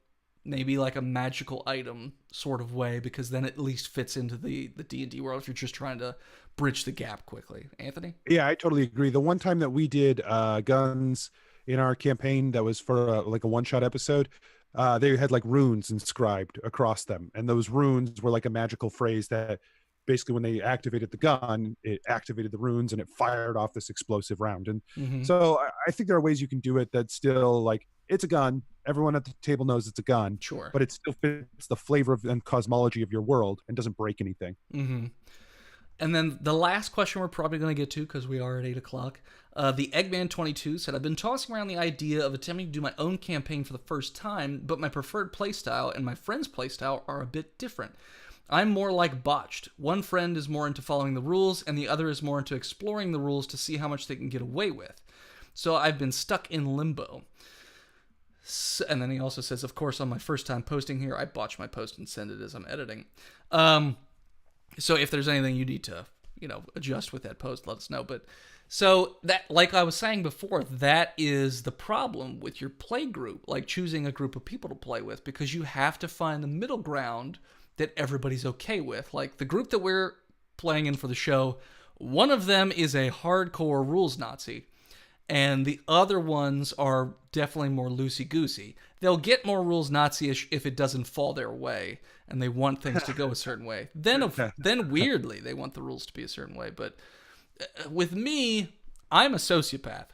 maybe like a magical item sort of way, because then it at least fits into the D&D world if you're just trying to bridge the gap quickly. Anthony? Yeah, I totally agree. The one time that we did guns in our campaign that was for like a one-shot episode, they had like runes inscribed across them, and those runes were like a magical phrase that basically when they activated the gun, it activated the runes and it fired off this explosive round. And Mm-hmm. so I think there are ways you can do it that still like it's a gun. Everyone at the table knows it's a gun, Sure. but it still fits the flavor of and cosmology of your world and doesn't break anything. Mm-hmm. And then the last question we're probably going to get to because we are at 8 o'clock. The Eggman22 said, I've been tossing around the idea of attempting to do my own campaign for the first time, but my preferred playstyle and my friend's playstyle are a bit different. I'm more like Botched. One friend is more into following the rules, and the other is more into exploring the rules to see how much they can get away with. So I've been stuck in limbo. And then he also says, of course, on my first time posting here, I botch my post and send it as I'm editing. So if there's anything you need to, adjust with that post, let us know. But so that, like I was saying before, that is the problem with your play group, like choosing a group of people to play with, because you have to find the middle ground that everybody's okay with. Like the group that we're playing in for the show, one of them is a hardcore rules Nazi, and the other ones are definitely more loosey-goosey. They'll get more rules Nazi-ish if it doesn't fall their way, and they want things to go a certain way. Then weirdly, they want the rules to be a certain way. But with me, I'm a sociopath,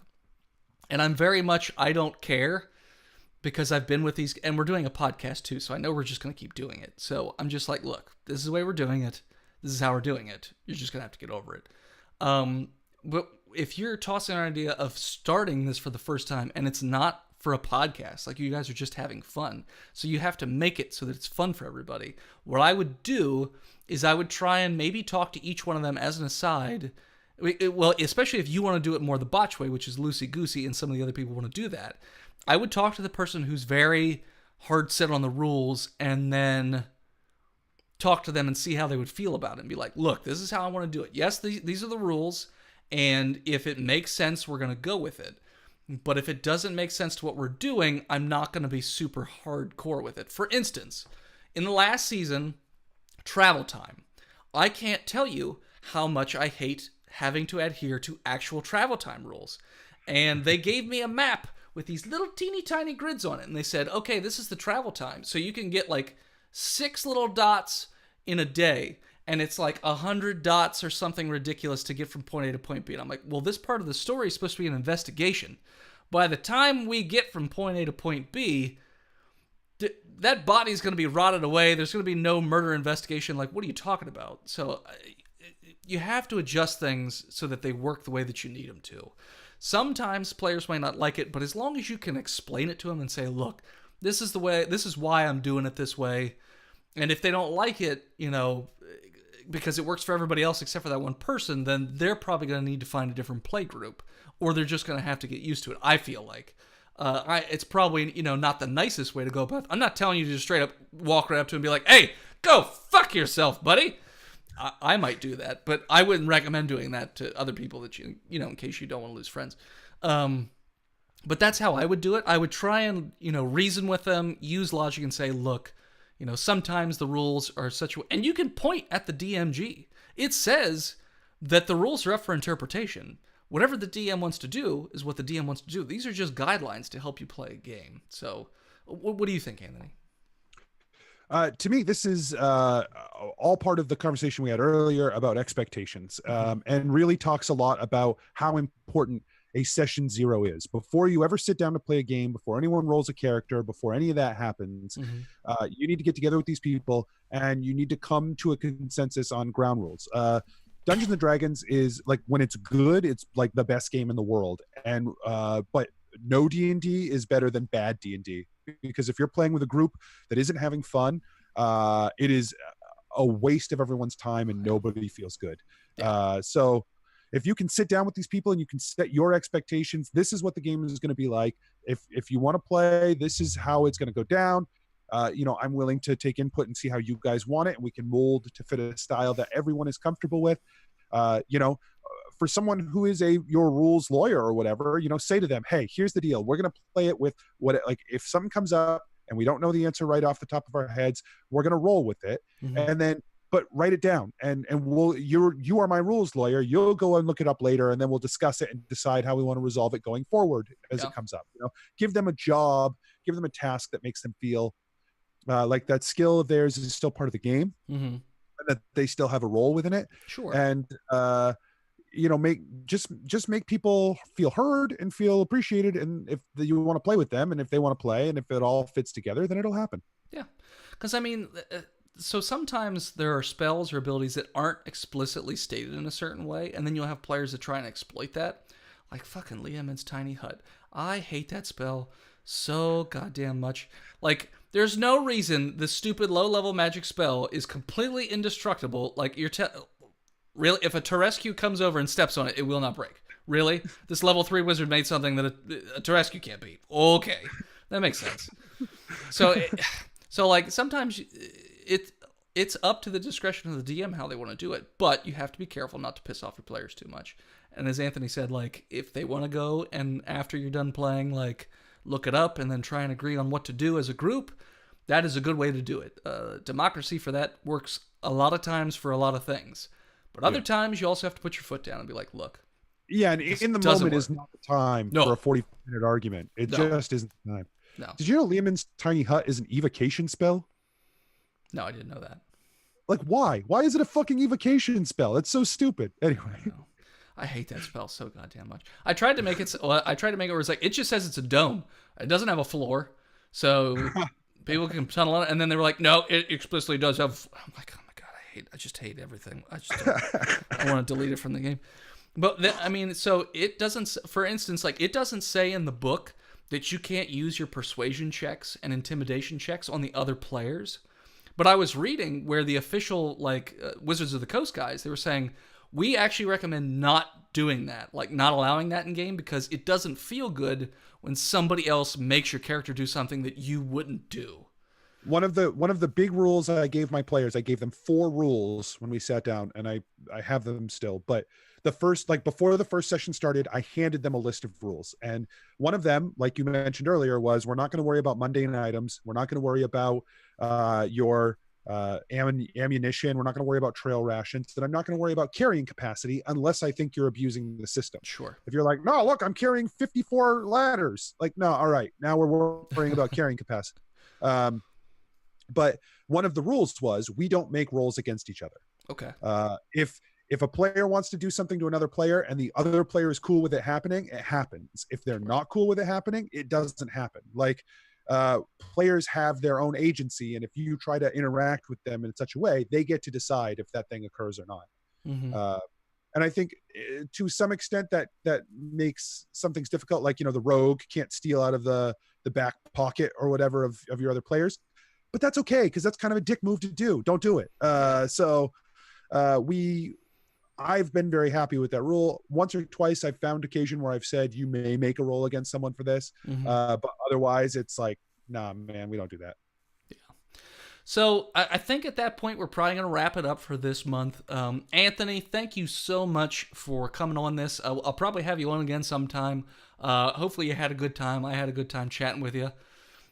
and I'm very much, I don't care, because I've been with these, and we're doing a podcast too, so I know we're just going to keep doing it. So I'm just like, look, this is the way we're doing it. This is how we're doing it. You're just going to have to get over it. But if you're tossing an idea of starting this for the first time and it's not for a podcast, like you guys are just having fun, so you have to make it so that it's fun for everybody. What I would do is I would try and maybe talk to each one of them as an aside. Well, especially if you want to do it more the botch way, which is loosey-goosey, and some of the other people want to do that. I would talk to the person who's very hard set on the rules and then talk to them and see how they would feel about it and be like, look, this is how I want to do it. Yes, these are the rules, and if it makes sense, we're going to go with it. But if it doesn't make sense to what we're doing, I'm not going to be super hardcore with it. For instance, in the last season, travel time. I can't tell you how much I hate having to adhere to actual travel time rules. And they gave me a map with these little teeny tiny grids on it. And they said, okay, this is the travel time. So you can get like 6 little dots in a day. And it's like 100 dots or something ridiculous to get from point A to point B. And I'm like, well, this part of the story is supposed to be an investigation. By the time we get from point A to point B, that body's going to be rotted away. There's going to be no murder investigation. Like, what are you talking about? So you have to adjust things so that they work the way that you need them to. Sometimes players might not like it, but as long as you can explain it to them and say, look, this is the way, this is why I'm doing it this way. And if they don't like it, because it works for everybody else except for that one person, then they're probably going to need to find a different play group, or they're just going to have to get used to it. I feel like it's probably not the nicest way to go about it. I'm not telling you to just straight up walk right up to him and be like, "Hey, go fuck yourself, buddy." I might do that, but I wouldn't recommend doing that to other people that in case you don't want to lose friends. But that's how I would do it. I would try and reason with them, use logic, and say, look. Sometimes the rules are such, and you can point at the DMG. It says that the rules are up for interpretation. Whatever the DM wants to do is what the DM wants to do. These are just guidelines to help you play a game. So, what do you think, Anthony? To me, this is all part of the conversation we had earlier about expectations, and really talks a lot about how important a session 0 is. Before you ever sit down to play a game, before anyone rolls a character, before any of that happens, you need to get together with these people and you need to come to a consensus on ground rules. Dungeons and Dragons is like, when it's good, it's like the best game in the world. And but no D&D is better than bad D&D, because if you're playing with a group that isn't having fun, it is a waste of everyone's time and nobody feels good. So if you can sit down with these people and you can set your expectations, this is what the game is going to be like. If you want to play, this is how it's going to go down. I'm willing to take input and see how you guys want it, and we can mold to fit a style that everyone is comfortable with. For someone who is your rules lawyer or whatever, say to them, hey, here's the deal. We're going to play it with if something comes up and we don't know the answer right off the top of our heads, we're going to roll with it. And then, but write it down, and you are my rules lawyer. You'll go and look it up later, and then we'll discuss it and decide how we want to resolve it going forward as it comes up. Give them a job, give them a task that makes them feel like that skill of theirs is still part of the game, Mm-hmm. and that they still have a role within it. Sure. And make just make people feel heard and feel appreciated. And if you want to play with them, and if they want to play, and if it all fits together, then it'll happen. Yeah. Because, I mean, so sometimes there are spells or abilities that aren't explicitly stated in a certain way, and then you'll have players that try and exploit that. Like fucking Liamin's Tiny Hut. I hate that spell so goddamn much. Like, there's no reason the stupid low-level magic spell is completely indestructible. Like, really, if a Terescue comes over and steps on it, it will not break. Really? This level 3 wizard made something that a Terescue can't beat. Okay. That makes sense. So like, sometimes it's up to the discretion of the DM how they want to do it, but you have to be careful not to piss off your players too much. And as Anthony said, like, if they want to go and after you're done playing, like, look it up and then try and agree on what to do as a group, that is a good way to do it. Democracy for that works a lot of times for a lot of things. But other times, you also have to put your foot down and be like, look. Yeah, and in the moment is not the time for a 40-minute argument. It just isn't the time. No. Did you know Liamin's Tiny Hut is an evocation spell? No, I didn't know that. Like, why? Why is it a fucking evocation spell? It's so stupid. Anyway. I hate that spell so goddamn much. I tried to make it where it's like, it just says it's a dome. It doesn't have a floor. So people can tunnel in it. And then they were like, no, it explicitly does have. I'm like, oh my God, I just hate everything. I want to delete it from the game. But I mean, so it doesn't, for instance, like, it doesn't say in the book that you can't use your persuasion checks and intimidation checks on the other players. But I was reading where the official, like, Wizards of the Coast guys, they were saying, we actually recommend not doing that, like not allowing that in game, because it doesn't feel good when somebody else makes your character do something that you wouldn't do. One of the big rules I gave my players, I gave them 4 rules when we sat down, and I have them still. But the first, like, before the first session started, I handed them a list of rules, and one of them, like you mentioned earlier, was we're not going to worry about mundane items. We're not going to worry about your ammunition. We're not going to worry about trail rations. And I'm not going to worry about carrying capacity unless I think you're abusing the system. Sure. If you're like, no, look, I'm carrying 54 ladders. Like, no, all right, now we're worrying about carrying capacity. But one of the rules was we don't make rolls against each other. Okay. If a player wants to do something to another player and the other player is cool with it happening, it happens. If they're not cool with it happening, it doesn't happen. Like, players have their own agency, and if you try to interact with them in such a way, they get to decide if that thing occurs or not. Mm-hmm. And I think to some extent that makes some things difficult, like, the rogue can't steal out of the back pocket or whatever of your other players, but that's okay, because that's kind of a dick move to do. Don't do it. I've been very happy with that rule. Once or twice I've found occasion where I've said you may make a roll against someone for this. Mm-hmm. But otherwise it's like, nah, man, we don't do that. Yeah. So I think at that point we're probably going to wrap it up for this month. Anthony, thank you so much for coming on this. I'll probably have you on again sometime. Hopefully you had a good time. I had a good time chatting with you.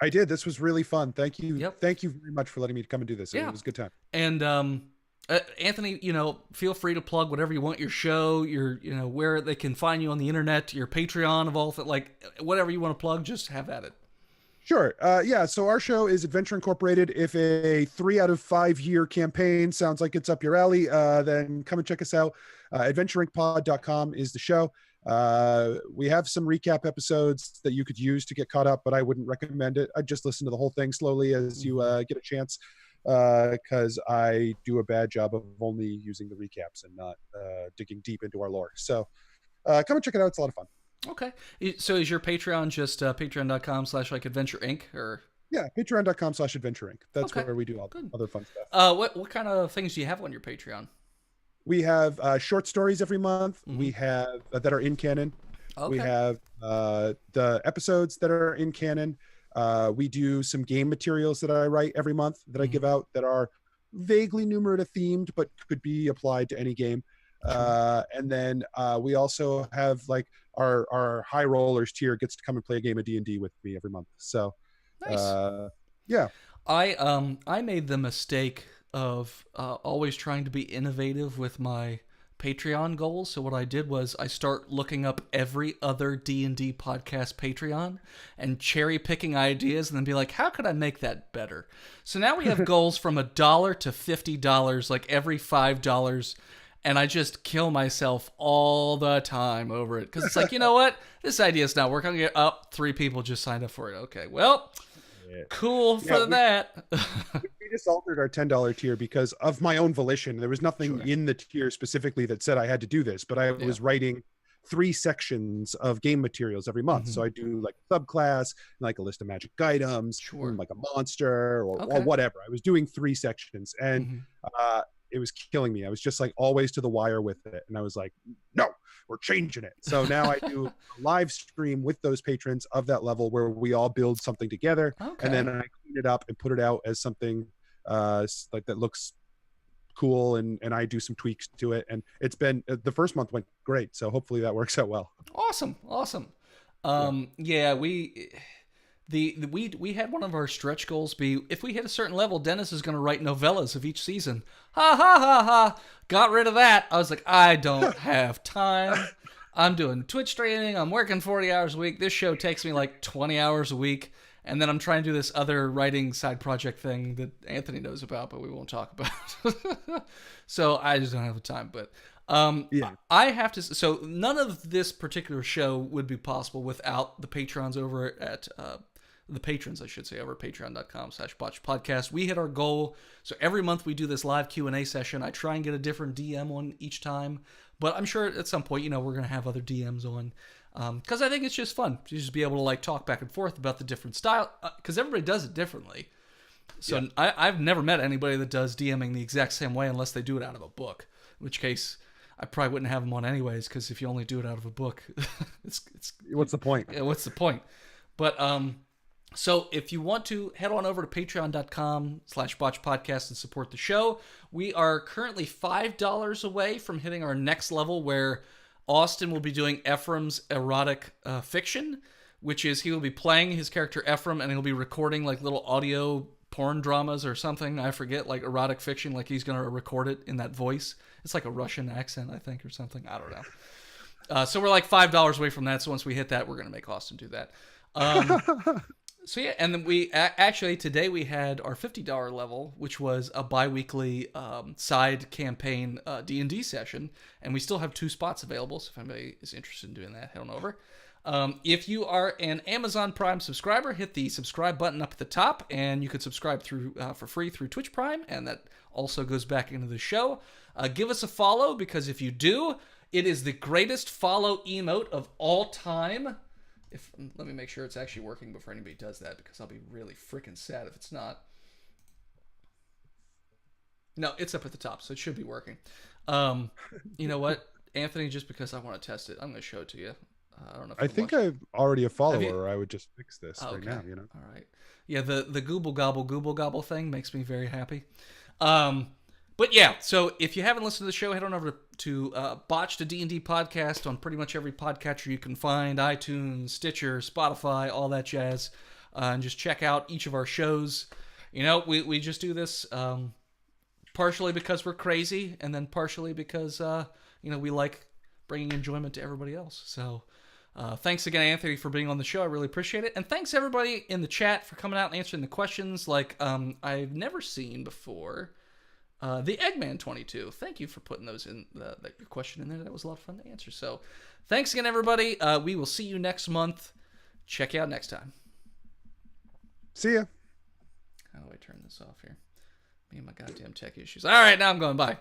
I did. This was really fun. Thank you. Yep. Thank you very much for letting me come and do this. Yeah. It was a good time. And Anthony, feel free to plug whatever you want, your show, your, where they can find you on the internet, your Patreon of all, like, whatever you want to plug, just have at it. Sure. Yeah. So our show is Adventure Incorporated. If a 3 out of 5 year campaign sounds like it's up your alley, then come and check us out. AdventureInkPod.com is the show. We have some recap episodes that you could use to get caught up, but I wouldn't recommend it. I'd just listen to the whole thing slowly as you get a chance, because I do a bad job of only using the recaps and not digging deep into our lore. So come and check it out. It's a lot of fun. Okay. So is your Patreon just patreon.com/like Adventure Inc. or? Yeah, patreon.com/Adventure Inc. That's okay. where we do all the other fun stuff. What kind of things do you have on your Patreon? We have short stories every month. Mm-hmm. We have that are in canon. Okay. We have the episodes that are in canon. We do some game materials that I write every month that I give out that are vaguely numerative themed, but could be applied to any game. And then we also have, like, our high rollers tier gets to come and play a game of D&D with me every month. So nice. Yeah. I made the mistake of always trying to be innovative with my Patreon goals. So what I did was I start looking up every other D&D podcast Patreon and cherry picking ideas and then be like, how could I make that better? So now we have goals from $1 to $50, like every $5. And I just kill myself all the time over it. Because it's like, you know what? This idea's not working. I'm going to get up. 3 people just signed up for it. Okay, well, cool for that. We just altered our $10 tier because of my own volition. There was nothing in the tier specifically that said I had to do this, but I was writing 3 sections of game materials every month. So I do like a subclass, like a list of magic items, like a monster or whatever. I was doing 3 sections, and it was killing me. I was just like always to the wire with it. And I was like, no, we're changing it. So now I do a live stream with those patrons of that level where we all build something together. And then I clean it up and put it out as something like that looks cool. And I do some tweaks to it. And it's been, the first month went great. So hopefully that works out well. Awesome. We had one of our stretch goals be, if we hit a certain level, Dennis is going to write novellas of each season. Ha ha ha ha. Got rid of that. I was like, I don't have time. I'm doing Twitch streaming. I'm working 40 hours a week. This show takes me like 20 hours a week. And then I'm trying to do this other writing side project thing that Anthony knows about, but we won't talk about. So I just don't have the time. But I have to. So none of this particular show would be possible without the patrons over at the patrons, I should say, over at patreon.com/botchedpodcast. We hit our goal. So every month we do this live Q&A session. I try and get a different DM on each time, but I'm sure at some point, we're going to have other DMs on. Because I think it's just fun to just be able to like talk back and forth about the different style, because everybody does it differently. So I've never met anybody that does DMing the exact same way unless they do it out of a book, in which case I probably wouldn't have them on anyways, because if you only do it out of a book, it's what's the point? Yeah, what's the point? But so if you want to head on over to patreon.com/botchedpodcast and support the show, we are currently $5 away from hitting our next level where Austin will be doing Ephraim's erotic fiction, which is he will be playing his character Ephraim and he'll be recording like little audio porn dramas or something. I forget, like erotic fiction, like he's going to record it in that voice. It's like a Russian accent, I think, or something. I don't know. So we're like $5 away from that. So once we hit that, we're going to make Austin do that. So yeah, and then we actually today we had our $50 level, which was a bi-weekly side campaign D&D session, and we still have 2 spots available. So if anybody is interested in doing that, head on over. If you are an Amazon Prime subscriber, hit the subscribe button up at the top, and you can subscribe through for free through Twitch Prime, and that also goes back into the show. Give us a follow, because if you do, it is the greatest follow emote of all time. Let me make sure it's actually working before anybody does that, because I'll be really freaking sad if it's not. No, it's up at the top, so it should be working. You know what, Anthony? Just because I want to test it, I'm going to show it to you. I don't know. I think I'm already a follower. I would just fix this right now. All right. Yeah, the google gobble thing makes me very happy. But yeah, so if you haven't listened to the show, head on over to Botched, a D&D podcast on pretty much every podcatcher you can find, iTunes, Stitcher, Spotify, all that jazz. And just check out each of our shows. We just do this partially because we're crazy, and then partially because, we like bringing enjoyment to everybody else. So thanks again, Anthony, for being on the show. I really appreciate it. And thanks, everybody in the chat, for coming out and answering the questions like I've never seen before. The Eggman 22. Thank you for putting those in your question in there. That was a lot of fun to answer. So thanks again, everybody. We will see you next month. Check you out next time. See ya. How do I turn this off here? Me and my goddamn tech issues. All right, now I'm going. Bye.